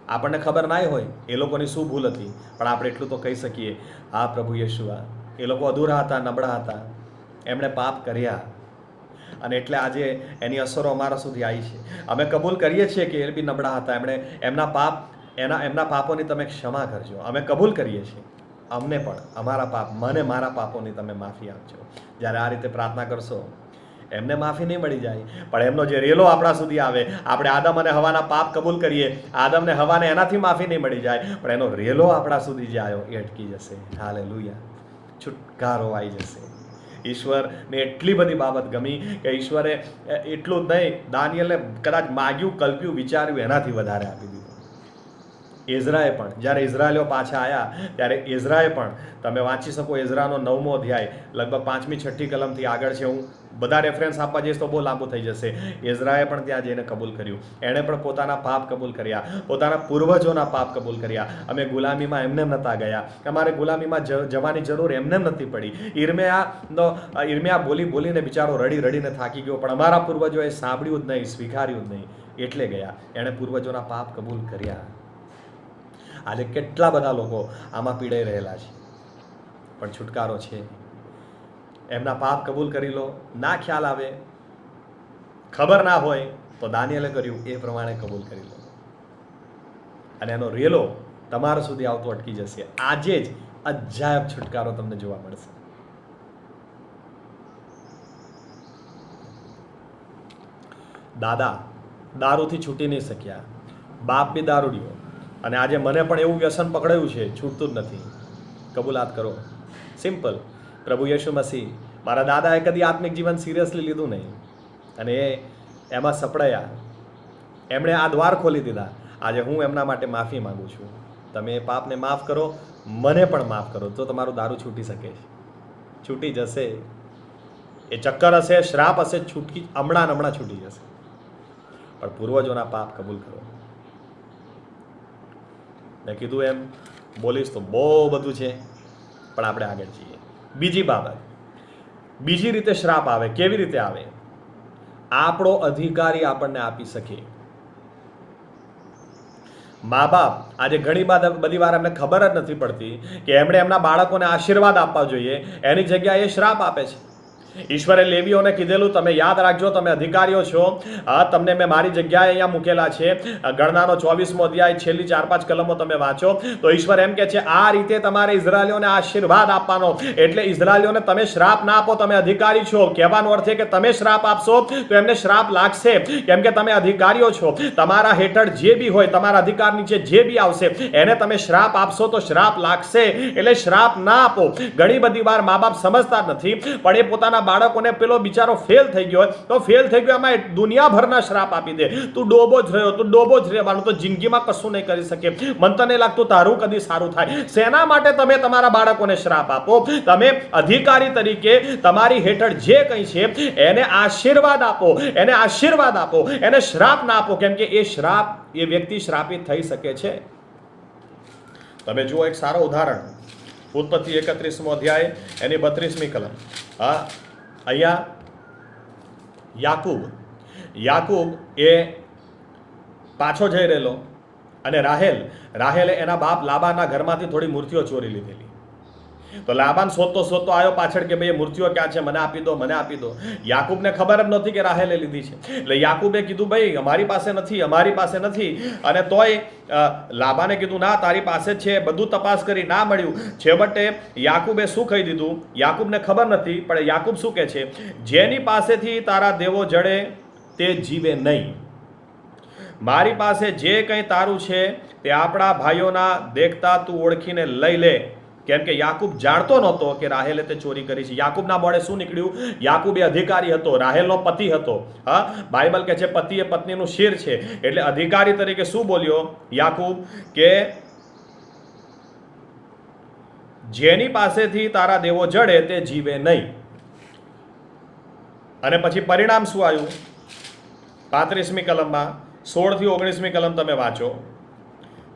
આપણને ખબર ના હોય એ લોકોની શું ભૂલ હતી, પણ આપણે એટલું તો કહી શકીએ, હા પ્રભુ યેશુઆ, એ લોકો અધૂરા હતા, નબળા હતા, એમણે પાપ કર્યા, અને એટલે આજે એની અસરો અમારા સુધી આવી છે. અમે કબૂલ કરીએ છીએ કે એ બી નબળા હતા, એમના પાપોની તમે ક્ષમા કરજો. અમે કબૂલ કરીએ છીએ, અમને પણ મારા પાપોની તમે માફી આપજો. જ્યારે આ રીતે પ્રાર્થના કરશો, એમને માફી નહીં મળી જાય, પણ એમનો જે રેલો આપણા સુધી આવે, આપણે આદમ અને હવાના પાપ કબૂલ કરીએ, આદમને હવાને એનાથી માફી નહીં મળી જાય, પણ એનો રેલો આપણા સુધી જે આવ્યો એ અટકી જશે. હાલેલુયા, છુટકારો આવી જશે. ઈશ્વરને એટલી બધી બાબત ગમી કે ઈશ્વરે એટલું જ નહીં, દાનિયેલને કદાચ માગ્યું, કલ્પ્યું, વિચાર્યું એનાથી વધારે આપી દીધું. એઝરાએ પણ, જ્યારે ઇઝરાયલીઓ પાછા આવ્યા ત્યારે એઝરાએ પણ, તમે વાંચી શકો એઝરાનો 9મો અધ્યાય, લગભગ 5મી 6ઠી કલમથી આગળ છે. હું બધા રેફરન્સ આપવા જઈશ તો બહુ લાંબુ થઈ જશે. એઝરાએ પણ ત્યાં જઈને કબૂલ કર્યું, એણે પણ પોતાના પાપ કબૂલ કર્યા, પોતાના પૂર્વજોના પાપ કબૂલ કર્યા. અમે ગુલામીમાં એમને નહોતા ગયા, અમારે ગુલામીમાં જવાની જરૂર એમને નથી પડી. ઈર્મિયા બોલીને બિચારો રડીને થાકી ગયો, પણ અમારા પૂર્વજોએ સાંભળ્યું જ નહીં, સ્વીકાર્યું જ નહીં, એટલે ગયા. એણે પૂર્વજોના પાપ કબૂલ કર્યા. આજે કેટલા બધા લોકો આમાં પીડાઈ રહેલા છે, પણ છુટકારો છે. એમના પાપ કબૂલ કરી લો. ના ખ્યાલ આવે, ખબર ના હોય તો દાનિયેલે કર્યું એ પ્રમાણે કબૂલ કરી લો, અને એનો રેલો તમારા સુધી આવતો અટકી જશે. આજે જ અજાયબ છુટકારો તમને જોવા મળશે. દાદા દારૂથી છૂટી નહીં શક્યા, બાપ બી દારૂડિયો, અને આજે મને પણ એવું વ્યસન પકડાયું છે, છૂટતું જ નથી. કબૂલાત કરો. સિમ્પલ. પ્રભુ યેશુ મસીહ, મારા દાદાએ કદી આત્મિક જીવન સિરિયસલી લીધું નહીં, અને એમાં સપડાયા. એમણે આ દ્વાર ખોલી દીધા. આજે હું એમના માટે માફી માગું છું. તમે એ પાપને માફ કરો, મને પણ માફ કરો, તો તમારું દારૂ છૂટી શકે છે, છૂટી જશે. એ ચક્કર હશે, શ્રાપ હશે, હમણાં છૂટી જશે. પણ પૂર્વજોના પાપ કબૂલ કરો. મેં કીધું એમ બોલીશ તો બહુ બધું છે, પણ આપણે આગળ જઈએ. બીજી બાબત, બીજી રીતે શ્રાપ આવે. કેવી રીતે આવે? આપણો અધિકારી આપણને આપી શકે. મા બાપ આજે ઘણી બધી વાર એમને ખબર જ નથી પડતી કે એમણે એમના બાળકોને આશીર્વાદ આપવા જોઈએ, એની જગ્યાએ શ્રાપ આપે છે. ઈશ્વરે લેવીઓને કીધેલું, તમે યાદ રાખજો, તમે અધિકારીઓ છો, તમને મેં મારી જગ્યાએ અહીંયા મૂકેલા છે. ગણનાનો 24મો અધ્યાય છેલ્લી 4-5 કલમો તમે વાંચો તો ઈશ્વર એમ કહે છે, આ રીતે તમારે ઇઝરાયલીઓને આશીર્વાદ આપવાનો. એટલે ઇઝરાયલીઓને તમે શ્રાપ ના આપો, તમે અધિકારી છો. કહેવાનો અર્થ છે કે તમે શ્રાપ આપશો તો એમને શ્રાપ લાગશે, કેમ કે તમે અધિકારીઓ છો. તમારા હેઠળ જે બી હોય, તમારા અધિકાર નીચે જે બી આવશે, એને તમે શ્રાપ આપશો તો શ્રાપ લાગશે. એટલે શ્રાપ ના આપો. ઘણી બધી વાર મા બાપ સમજતા નથી, પણ એ પોતાના બાળકોને પેલો બિચારો ફેલ થઈ ગયો તો ફેલ થઈ ગયો એમાં દુનિયાભરના શ્રાપ આપી દે. તું ડોબો જ રહ્યો, તું ડોબો જ રહેવાનું, તો જિંદગીમાં કશું નહીં કરી શકે. મને તો નહીં લાગતું તારું કદી સારું થાય. શેના માટે તમે તમારા બાળકોને શ્રાપ આપો? તમે અધિકારી તરીકે તમારી હેઠળ જે કંઈ છે એને આશીર્વાદ આપો, એને આશીર્વાદ આપો, એને શ્રાપ ના આપો, કેમ કે એ વ્યક્તિ શ્રાપિત થઈ શકે છે. તમે જુઓ એક સારો ઉદાહરણ, ઉત્પત્તિ 31મો અધ્યાય એની 32મી કલમ. અહીંયા યાકૂબ એ પાછો જઈ રહેલો, અને રાહેલે એના બાપ લાબાનના ઘરમાંથી થોડી મૂર્તિઓ ચોરી લીધેલી. તો લાબાન શોધતો આવ્યો પાછળ કે ભાઈ એ મૂર્તિઓ ક્યાં છે, મને આપી દો, મને આપી દો. યાકૂબને ખબર જ નહોતી કે રાહેલે લીધી છે. એટલે યાકૂબે કીધું, ભાઈ અમારી પાસે નથી. અને તોય લાબાને કીધું, ના તારી પાસે છે, બધું તપાસ કરી, ના મળ્યું. છેવટે યાકૂબે શું કહી દીધું? યાકૂબને ખબર નથી, પણ યાકૂબ શું કહે છે? જેની પાસેથી તારા દેવો જડે તે જીવે નહીં. મારી પાસે જે કંઈ તારું છે તે આપણા ભાઈઓના દેખતા તું ઓળખીને લઈ લે. કેમ કે યાકૂબ જાણતો નહોતો કે રાહેલે તે ચોરી કરી છે. યાકૂબના મોઢે શું નીકળ્યું? યાકૂબ એ અધિકારી હતો, રાહેલનો પતિ હતો. બાઇબલ કહે છે પતિ એ પત્નીનું શિર છે. એટલે અધિકારી તરીકે શું બોલ્યો યાકૂબ? કે જેની પાસેથી તારા દેવો જડે તે જીવે નહીં. અને પછી પરિણામ શું આવ્યું? 35મી કલમમાં 16 થી 19મી કલમ તમે વાંચો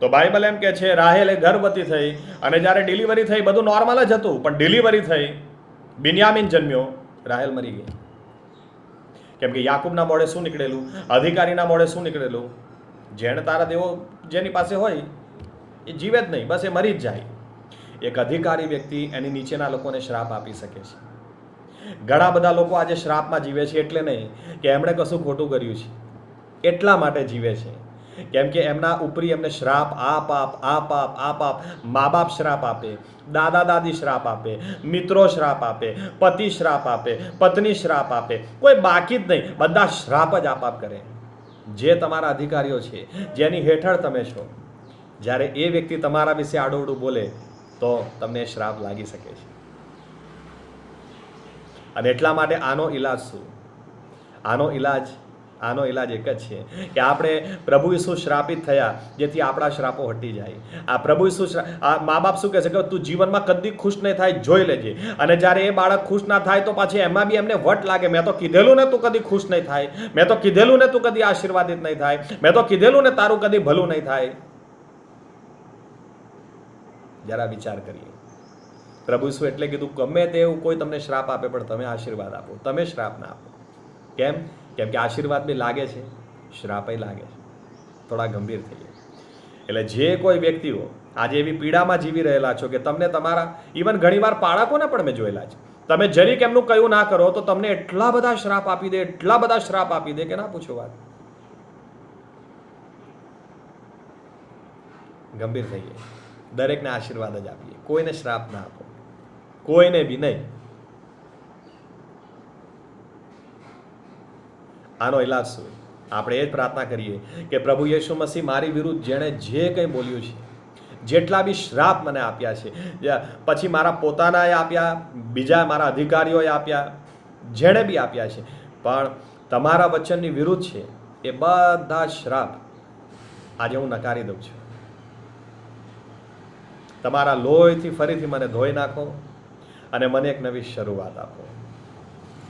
તો બાઇબલ એમ કે છે, રાહેલે ગર્ભવતી થઈ, અને જ્યારે ડિલિવરી થઈ બધું નોર્મલ જ હતું, પણ ડિલિવરી થઈ, બિન્યામીન જન્મ્યો, રાહેલ મરી ગઈ. કેમ કે યાકૂબના મોઢે શું નીકળેલું? અધિકારીના મોઢે શું નીકળેલું? જેણે તારા દેવો જેની પાસે હોય એ જીવે જ નહીં, બસ એ મરી જ જાય. એક અધિકારી વ્યક્તિ એની નીચેના લોકોને શ્રાપ આપી શકે છે. ઘણા બધા લોકો આજે શ્રાપમાં જીવે છે, એટલે નહીં કે એમણે કશું ખોટું કર્યું છે, એટલા માટે જીવે છે. કેમ કે એમના ઉપરી એમને શ્રાપ, આ પાપ, આ પાપ, આ પાપ, મા બાપ શ્રાપ આપે, દાદા દાદી શ્રાપ આપે, મિત્રો શ્રાપ આપે, પતિ શ્રાપ આપે, પત્ની શ્રાપ આપે, કોઈ બાકી જ નહીં, બધા શ્રાપ જ આપ કરે. જે તમારા અધિકારીઓ છે, જેની હેઠળ તમે છો, જ્યારે એ વ્યક્તિ તમારા વિશે આડોવડું બોલે તો તમને શ્રાપ લાગી શકે છે. અને એટલા માટે આનો ઈલાજ શું? આનો ઈલાજ એક જ છે કે આપણે પ્રભુ ઈસુ શ્રાપિત થયા જેથી આપણા શ્રાપો હટી જાય. આ પ્રભુ ઈસુ, મા બાપ શું કહે છે કે તું જીવનમાં કદી ખુશ નહીં થાય, જોઈ લેજે. અને જ્યારે એ બાળક ખુશ ના થાય તો પાછી એમાં બી એમને વટ લાગે, મેં તો કીધેલું ને તું કદી ખુશ નહીં થાય, મેં તો કીધેલું ને તું કદી આશીર્વાદિત નહીં થાય, મેં તો કીધેલું ને તારું કદી ભલું નહીં થાય. જરા વિચાર કરીએ. પ્રભુ ઈસુ એટલે કીધું ગમે તેવું કોઈ તમને શ્રાપ આપે પણ તમે આશીર્વાદ આપો, તમે શ્રાપ ના આપો. કેમ? કેમ કે આશીર્વાદ બી લાગે છે, શ્રાપય લાગે છે. થોડા ગંભીર થઈએ. એટલે જે કોઈ વ્યક્તિઓ આજે એવી પીડામાં જીવી રહેલા છો કે તમને તમારા ઇવન ઘણીવાર બાળકોને પણ મેં જોયેલા છે, તમે જરીક એમનું કયું ના કરો તો તમને એટલા બધા શ્રાપ આપી દે, એટલા બધા શ્રાપ આપી દે કે ના પૂછો વાત. ગંભીર થઈએ. દરેકને આશીર્વાદ જ આપીએ, કોઈને શ્રાપ ના આપો, કોઈને બી નહીં. આનો ઈલાજ શું? આપણે એ જ પ્રાર્થના કરીએ કે પ્રભુ યેશુ મસીહ મારી વિરુદ્ધ જેણે જે કંઈ બોલ્યું છે, જેટલા બી શ્રાપ મને આપ્યા છે, પછી મારા પોતાનાએ આપ્યા, બીજા મારા અધિકારીઓએ આપ્યા, જેણે બી આપ્યા છે, પણ તમારા વચનની વિરુદ્ધ છે, એ બધા શ્રાપ આજે હું નકારી દઉં છું. તમારા લોહીથી ફરીથી મને ધોઈ નાખો અને મને એક નવી શરૂઆત આપો.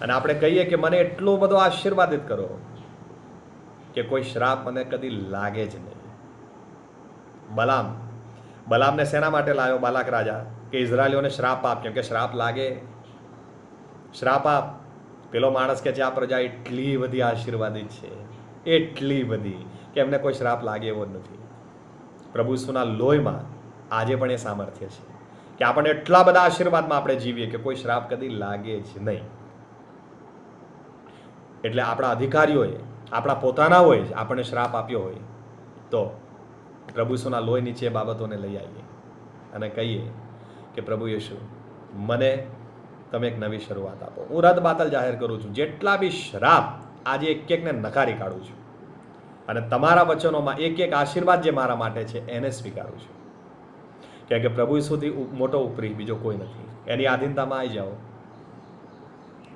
અને આપણે કહીએ કે મને એટલો બધો આશીર્વાદિત કરો કે કોઈ શ્રાપ મને કદી લાગે જ નહીં. બલામને શેના માટે લાવ્યો બાલાક રાજા? કે ઇઝરાયલીઓને શ્રાપ આપ, કેમ કે શ્રાપ લાગે. શ્રાપ આપ. પેલો માણસ કે છે આ પ્રજા એટલી બધી આશીર્વાદિત છે, એટલી બધી કે એમને કોઈ શ્રાપ લાગે એવો જ નથી. પ્રભુ ઈસુના લોહીમાં આજે પણ એ સામર્થ્ય છે કે આપણને એટલા બધા આશીર્વાદમાં આપણે જીવીએ કે કોઈ શ્રાપ કદી લાગે જ નહીં. એટલે આપણા અધિકારીઓએ, આપણા પોતાનાઓએ જ આપણને શ્રાપ આપ્યો હોય તો પ્રભુ ઈસુના લોહી નીચે બાબતોને લઈ આવીએ અને કહીએ કે પ્રભુ યેશુ મને તમે એક નવી શરૂઆત આપો. હું રદ બાતલ જાહેર કરું છું, જેટલા બી શ્રાપ આજે એક એકને નકારી કાઢું છું અને તમારા વચનોમાં એક એક આશીર્વાદ જે મારા માટે છે એને સ્વીકારું છું. કેમ કે પ્રભુ ઈસુથી મોટો ઉપરી બીજો કોઈ નથી. એની આધીનતામાં આવી જાઓ,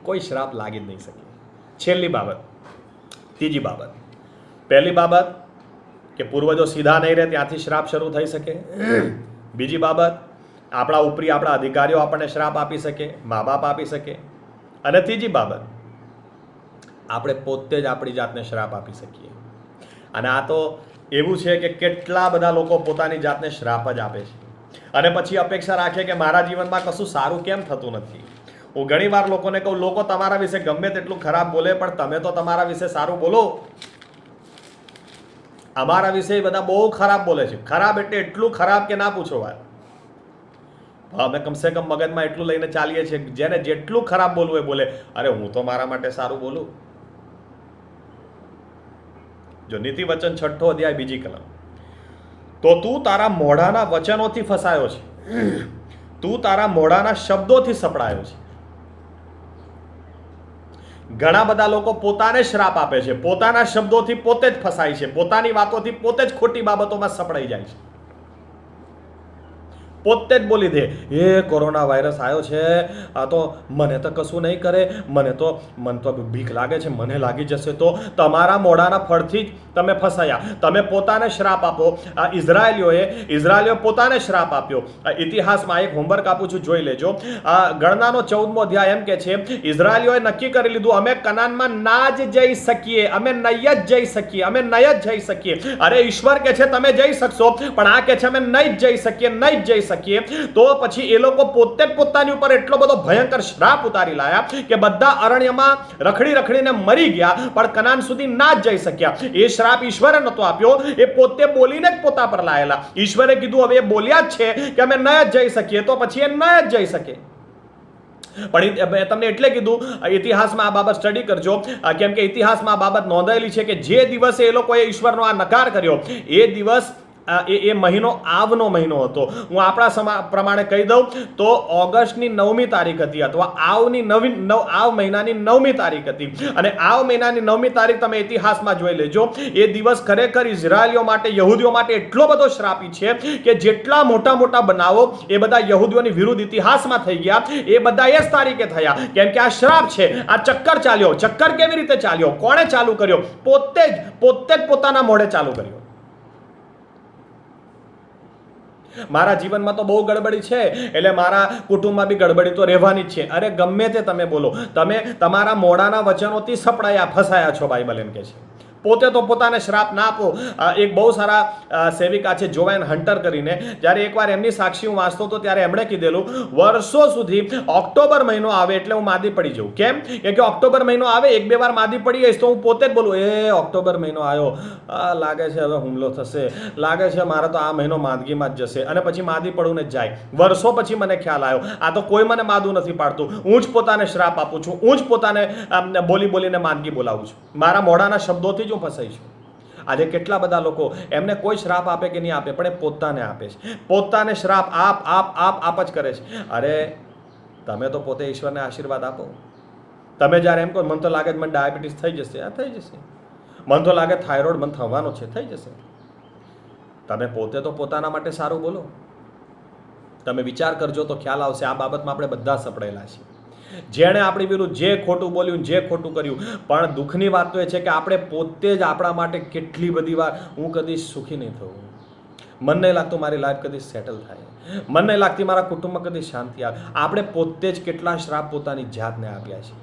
કોઈ શ્રાપ લાગી જ નહીં શકે. છેલ્લી બાબત, ત્રીજી બાબત. પહેલી બાબત કે પૂર્વજો સીધા નહીં રહે ત્યાંથી શ્રાપ શરૂ થઈ શકે. બીજી બાબત, આપણા ઉપરી આપણા અધિકારીઓ આપણને શ્રાપ આપી શકે, મા બાપ આપી શકે. અને ત્રીજી બાબત, આપણે પોતે જ આપણી જાતને શ્રાપ આપી શકીએ. અને આ તો એવું છે કે કેટલા બધા લોકો પોતાની જાતને શ્રાપ જ આપે છે અને પછી અપેક્ષા રાખે કે મારા જીવનમાં કશું સારું કેમ થતું નથી. હું ઘણી વાર લોકોને કહું, લોકો તમારા વિશે ગમે તેટલું ખરાબ બોલે પણ તમે તો તમારા વિશે સારું બોલો. અમારા વિશે બધા બહુ ખરાબ બોલે છે. ખરાબ એટલે એટલું ખરાબ કે ના પૂછો વાત. અમે કમસે કમ મગજમાં એટલું લઈને ચાલીએ છીએ, જેને જેટલું ખરાબ બોલવું એ બોલે. અરે હું તો મારા માટે સારું બોલું. જો નીતિ વચન 6 અધ્યાય 2 કલમ, તો તું તારા મોઢાના વચનોથી ફસાયો છે, તું તારા મોઢાના શબ્દોથી સપડાયો છે. ઘણા બધા લોકો પોતાને શ્રાપ આપે છે, પોતાના શબ્દોથી પોતે જ ફસાય છે, પોતાની વાતોથી પોતે જ ખોટી બાબતોમાં સપડાઈ જાય છે. પોતે જ બોલી દે, એ કોરોના વાયરસ આવ્યો છે, આ તો મને તો કશું નહીં કરે, મને તો બીક લાગે છે, મને લાગી જશે તો. તમારા મોઢાના ફળથી જ તમે ફસાયા. તમે પોતાને શ્રાપ આપો. આ ઇઝરાયલીઓ પોતાને શ્રાપ આપ્યો. ઇતિહાસમાં એક હોમવર્ક આપું છું, જોઈ લેજો. આ ગણનાનો 14મો અધ્યાય એમ કે છે, ઇઝરાયલીઓએ નક્કી કરી લીધું અમે કનાનમાં ના જ જઈ શકીએ, અમે નહીં જ જઈ શકીએ, અમે નહીં જ જઈ શકીએ. અરે ઈશ્વર કે છે તમે જઈ શકશો, પણ આ કે છે અમે નહીં જ જઈ શકીએ, નહીં જ જઈ શકીએ. તો પછી એ લોકો પોતે જ પોતાની ઉપર એટલો બધો ભયંકર શ્રાપ ઉતારી લાયા કે બધા અરણ્યમાં રખડીને મરી ગયા, પણ કનાન સુધી ના જ જઈ શક્યા. એ શ્રાપ ઈશ્વરે નતો આપ્યો, એ પોતે બોલીને જ પોતા પર લાયેલા. ઈશ્વરે કીધું હવે એ બોલ્યા જ છે કે અમે ન જ જઈ શકીએ, તો પછી એ ન જ જઈ શકે. પણ મેં તમને એટલે કીધું ઇતિહાસમાં આ બાબત સ્ટડી કરજો, કેમ કે ઇતિહાસમાં આ બાબત નોંધાયેલી છે કે જે દિવસે એ લોકોએ ઈશ્વરનો આ નકાર કર્યો એ દિવસ એ મહિનો આવનો મહિનો હતો. હું આપણા પ્રમાણે કહી દઉં તો ઓગસ્ટની 9મી તારીખ હતી, અથવા આવ મહિનાની 9મી તારીખ હતી. અને આવ મહિનાની 9મી તારીખ તમે ઇતિહાસમાં જોઈ લેજો. એ દિવસ ખરેખર ઇઝરાયલીઓ માટે, યહૂદીઓ માટે એટલો બધો શ્રાપી છે કે જેટલા મોટા મોટા બનાવો એ બધા યહૂદીઓની વિરુદ્ધ ઇતિહાસમાં થઈ ગયા, એ બધા એ જ તારીખે થયા. કેમ કે આ શ્રાપ છે, આ ચક્કર ચાલ્યો. ચક્કર કેવી રીતે ચાલ્યો? કોણે ચાલુ કર્યો? પોતે જ પોતાના મોઢે ચાલુ કર્યો. મારા જીવનમાં તો બહુ ગડબડી છે, એટલે મારા કુટુંબમાં બી ગડબડી તો રહેવાની જ છે. અરે ગમે તે તમે બોલો, તમે તમારા મોઢાના વચનોથી સપડાયા, ફસાયા છો. બાઇબલ એમ કે છે પોતે તો પોતાને શ્રાપ ના આપો. એક બહુ સારા સેવિકા છે જોવાન હન્ટર કરીને, જ્યારે એકવાર એમની સાક્ષી હું વાંચતો હતો ત્યારે એમણે કીધેલું વર્ષો સુધી ઓક્ટોબર મહિનો આવે એટલે હું માદી પડી જાઉં. કેમ કે ઓક્ટોબર મહિનો આવે, 1-2 વાર માદી પડી જઈશ તો હું પોતે જ બોલું, એ ઓક્ટોબર મહિનો આવ્યો, લાગે છે હવે હુમલો થશે, લાગે છે મારે તો આ મહિનો માંદગીમાં જ જશે. અને પછી માદી પડું ને જાય. વર્ષો પછી મને ખ્યાલ આવ્યો આ તો કોઈ મને માદું નથી પાડતું, હું જ પોતાને શ્રાપ આપું છું, હું જ પોતાને બોલીને માંદગી બોલાવું છું. મારા મોઢાના શબ્દોથી હું ફસાઈ છું. આજે કેટલા બધા લોકો, એમને કોઈ શ્રાપ આપે કે નહીં આપે, પણ એ પોતાને આપે છે. પોતાને શ્રાપ આપ જ કરે છે. અરે તમે તો પોતે ઈશ્વરને આશીર્વાદ આપો. તમે જ્યારે એમ કહો મને તો લાગે મને ડાયાબિટીસ થઈ જશે, આ થઈ જશે. મને તો લાગે થાઇરોઇડ મને થવાનો છે, થઈ જશે. તમે પોતે તો પોતાના માટે સારું બોલો. તમે વિચાર કરજો તો ખ્યાલ આવશે. આ બાબતમાં આપણે બધા સપડાયેલા છીએ. જેણે આપણી વિરુદ્ધ જે ખોટું બોલ્યું, જે ખોટું કર્યું, પણ દુઃખની વાત તો એ છે કે આપણે પોતે જ આપણા માટે કેટલી બધી વાર, હું કદી સુખી નહીં થવું, મને નહીં લાગતું મારી લાઈફ કદી સેટલ થાય, મને નહીં લાગતી મારા કુટુંબમાં કદી શાંતિ આવે. આપણે પોતે જ કેટલા શ્રાપ પોતાની જાતને આપ્યા છે.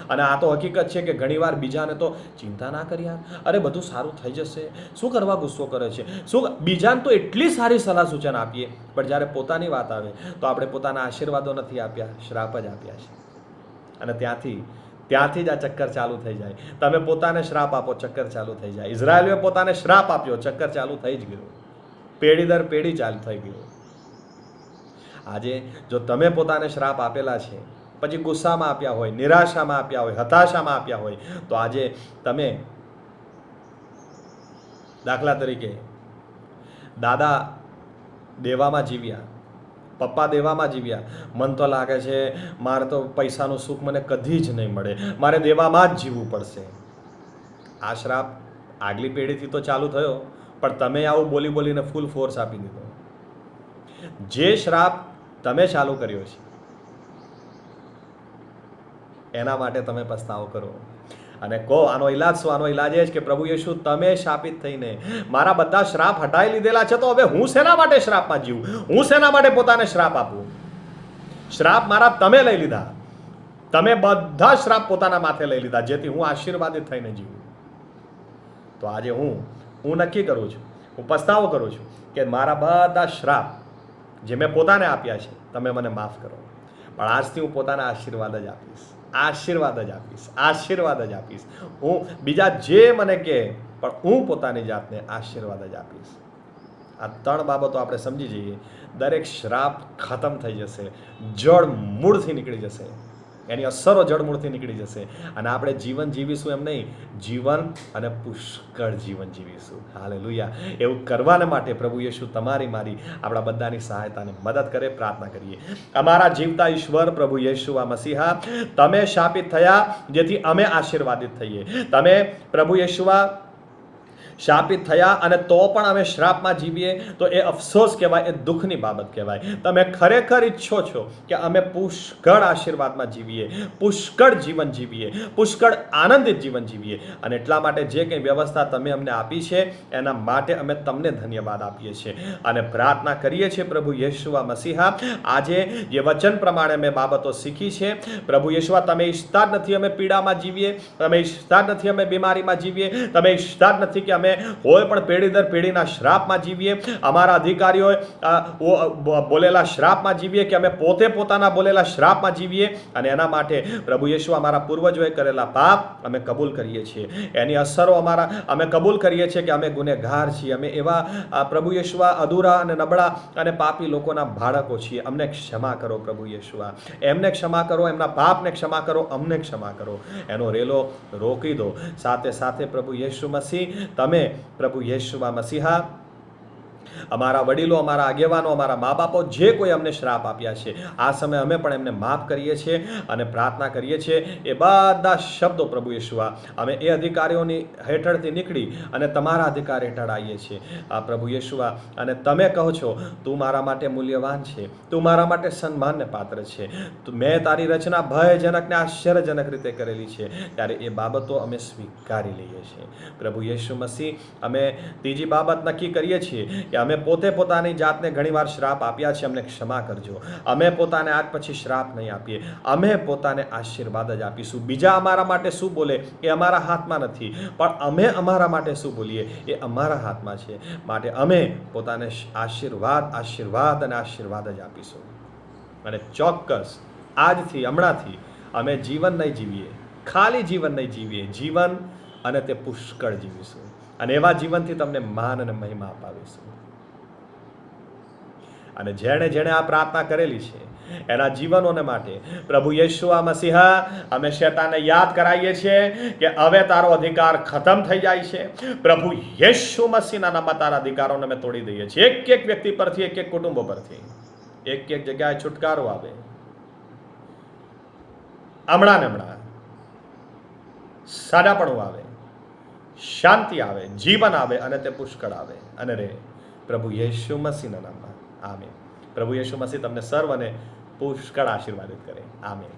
અને આ તો હકીકત છે કે ઘણીવાર બીજાને તો ચિંતા ના કરી યાર, અરે બધું સારું થઈ જશે, શું કરવા ગુસ્સો કરે છે, શું બીજાને તો એટલી સારી સલાહ સૂચન આપીએ, પણ જ્યારે પોતાની વાત આવે તો આપણે પોતાના આશીર્વાદો નથી આપ્યા, શ્રાપ જ આપ્યા છે. અને ત્યાંથી જ આ ચક્કર ચાલુ થઈ જાય. તમે પોતાને શ્રાપ આપો, ચક્કર ચાલુ થઈ જાય. ઇઝરાયલીએ પોતાને શ્રાપ આપ્યો, ચક્કર ચાલુ થઈ જ ગયો, પેઢી દર પેઢી ચાલુ થઈ ગયો. આજે જો તમે પોતાને શ્રાપ આપેલા છે, પછી ગુસ્સામાં આપ્યા હોય, નિરાશામાં આપ્યા હોય, હતાશામાં આપ્યા હોય, તો આજે તમે દાખલા તરીકે દાદા દેવામાં જીવ્યા, પપ્પા દેવામાં જીવ્યા, મન તો લાગે છે મારે તો પૈસાનું સુખ મને કદી જ નહીં મળે, મારે દેવામાં જ જીવવું પડશે. આ શ્રાપ આગલી પેઢીથી તો ચાલુ થયો, પણ તમે આવું બોલીને ફૂલ ફોર્સ આપી દીધો. જે શ્રાપ તમે ચાલુ કર્યો છે એના માટે તમે પસ્તાવો કરો અને કહો આનો ઈલાજ શું? આનો ઈલાજ એ જ કે પ્રભુ યેશુ તમે શાપિત થઈને મારા બધા શ્રાપ હટાવી લીધેલા છે, તો હવે હું શેના માટે શ્રાપમાં જીવું? હું શેના માટે પોતાને શ્રાપ આપું? શ્રાપ મારા તમે લઈ લીધા, તમે બધા શ્રાપ પોતાના માથે લઈ લીધા, જેથી હું આશીર્વાદિત થઈને જીવું. તો આજે હું નક્કી કરું છું, હું પસ્તાવો કરું છું કે મારા બધા શ્રાપ જે મેં પોતાને આપ્યા છે તમે મને માફ કરો, પણ આજથી હું પોતાના આશીર્વાદ જ આપીશ, આશીર્વાદ જ આપીશ, આશીર્વાદ જ આપીશ. હું બીજા જે મને કહે, પણ હું પોતાની જાતને આશીર્વાદ જ આપીશ. આ 3 બાબતો આપણે સમજી જઈએ, દરેક શ્રાપ ખતમ થઈ જશે, જડ મૂળથી નીકળી જશે, એની અસરો જડમૂળથી નીકળી જશે, અને આપણે જીવન જીવીશું એમ નહીં, જીવન અને પુષ્કળ જીવન જીવીશું. હાલેલુયા. એવું કરવાને માટે પ્રભુ યેશુ તમારી મારી આપણા બધાની સહાયતાને મદદ કરે. પ્રાર્થના કરીએ. અમારા જીવતા ઈશ્વર પ્રભુ યેશુ આ મસીહા, તમે શાપિત થયા જેથી અમે આશીર્વાદિત થઈએ. તમે પ્રભુ યેશુઆ શાપિત થયા અને તો પણ અમે શ્રાપમાં જીવીએ તો એ અફસોસ કહેવાય, એ દુઃખની બાબત કહેવાય. તમે ખરેખર ઈચ્છો છો કે અમે પુષ્કળ આશીર્વાદમાં જીવીએ, પુષ્કળ જીવન જીવીએ, પુષ્કળ આનંદિત જીવન જીવીએ, અને એટલા માટે જે કંઈ વ્યવસ્થા તમે અમને આપી છે એના માટે અમે તમને ધન્યવાદ આપીએ છીએ અને પ્રાર્થના કરીએ છીએ પ્રભુ યેશુઆ મસીહા, આજે જે વચન પ્રમાણે અમે બાબતો શીખી છે પ્રભુ યેશુઆ, તમે ઈચ્છતા જ નથી અમે પીડામાં જીવીએ, તમે ઈચ્છતા જ નથી અમે બીમારીમાં જીવીએ, તમે ઈચ્છતા જ નથી કે અમે અમે કોઈ પણ પેઢી દર પેઢીના શ્રાપમાં જીવીએ, અમારા અધિકારીઓએ બોલેલા શ્રાપમાં જીવીએ, કે અમે પોતે પોતાના બોલેલા શ્રાપમાં જીવીએ, અને એના માટે પ્રભુ યેશુ અમારા પૂર્વજોએ કરેલા પાપ અમે કબૂલ કરીએ છીએ, એની અસરો અમે કબૂલ કરીએ છીએ કે અમે ગુનેગાર છીએ, અમે એવા પ્રભુ યેશુ અધૂરા અને નબળા અને પાપી લોકોના બાળકો છીએ. અમને ક્ષમા કરો પ્રભુ યેશુ, એમને ક્ષમા કરો, એમના પાપને ક્ષમા કરો, અમને ક્ષમા કરો. એનો રેલો રોકી દો. સાથે સાથે પ્રભુ યેશુ મસીહ, તમે પ્રભુ યેશુ મસીહા અમારા વડીલો, અમારા આગેવાનો, અમારા મા બાપો જે કોઈ અમને શ્રાપ આપ્યા છે, આ સમયે અમે પણ એમને માફ કરીએ છીએ અને પ્રાર્થના કરીએ છીએ. એ બધા શબ્દો પ્રભુ યેશુ અમે એ અધિકારીઓની હેઠળથી નીકળી અને તમારા અધિકાર હેઠળ આવીએ છીએ પ્રભુ યેશુ. અને તમે કહો છો તું મારા માટે મૂલ્યવાન છે, તું મારા માટે સન્માનને પાત્ર છે, મેં તારી રચના ભયજનક ને આશ્ચર્યજનક રીતે કરેલી છે, ત્યારે એ બાબતો અમે સ્વીકારી લઈએ છીએ પ્રભુ યેશુ મસીહ. અમે ત્રીજી બાબત નક્કી કરીએ છીએ કે અમે પોતે પોતાની જાતને ઘણીવાર શ્રાપ આપ્યા છે, અમને ક્ષમા કરજો. અમે પોતાને આજ પછી શ્રાપ નહીં આપીએ, અમે પોતાને આશીર્વાદ જ આપીશું. બીજા અમારા માટે શું બોલે એ અમારા હાથમાં નથી, પણ અમે અમારા માટે શું બોલીએ એ અમારા હાથમાં છે. માટે અમે પોતાને આશીર્વાદ અને આશીર્વાદ જ આપીશું. અને ચોક્કસ આજથી, હમણાંથી અમે જીવન નહીં જીવીએ, ખાલી જીવન નહીં જીવીએ, જીવન અને તે પુષ્કળ જીવીશું, અને એવા જીવનથી તમને માન અને મહિમા અપાવીશું. અને જેણે જેણે આ પ્રાર્થના કરેલી છે એના જીવનોને માટે પ્રભુ યેશુ મસીહા, અમે શેતાનને યાદ કરાવીએ છીએ કે હવે તારો અધિકાર ખતમ થઈ જાય છે. પ્રભુ યેશુ મસીહના નામમાં તારા અધિકારોને અમે તોડી દઈએ છીએ. એક એક વ્યક્તિ પરથી, એક એક કુટુંબો પરથી, એક એક જગ્યાએ છુટકારો આવે. હમણાં ને હમણાં સાદાપણું આવે, શાંતિ આવે, જીવન આવે, અને તે પુષ્કળ આવે અને રે પ્રભુ યેશુ મસીહના નામમાં. આમીન. પ્રભુ યેશુ મસીહ તમને સર્વને પુષ્કળ આશીર્વાદિત કરે. આમીન.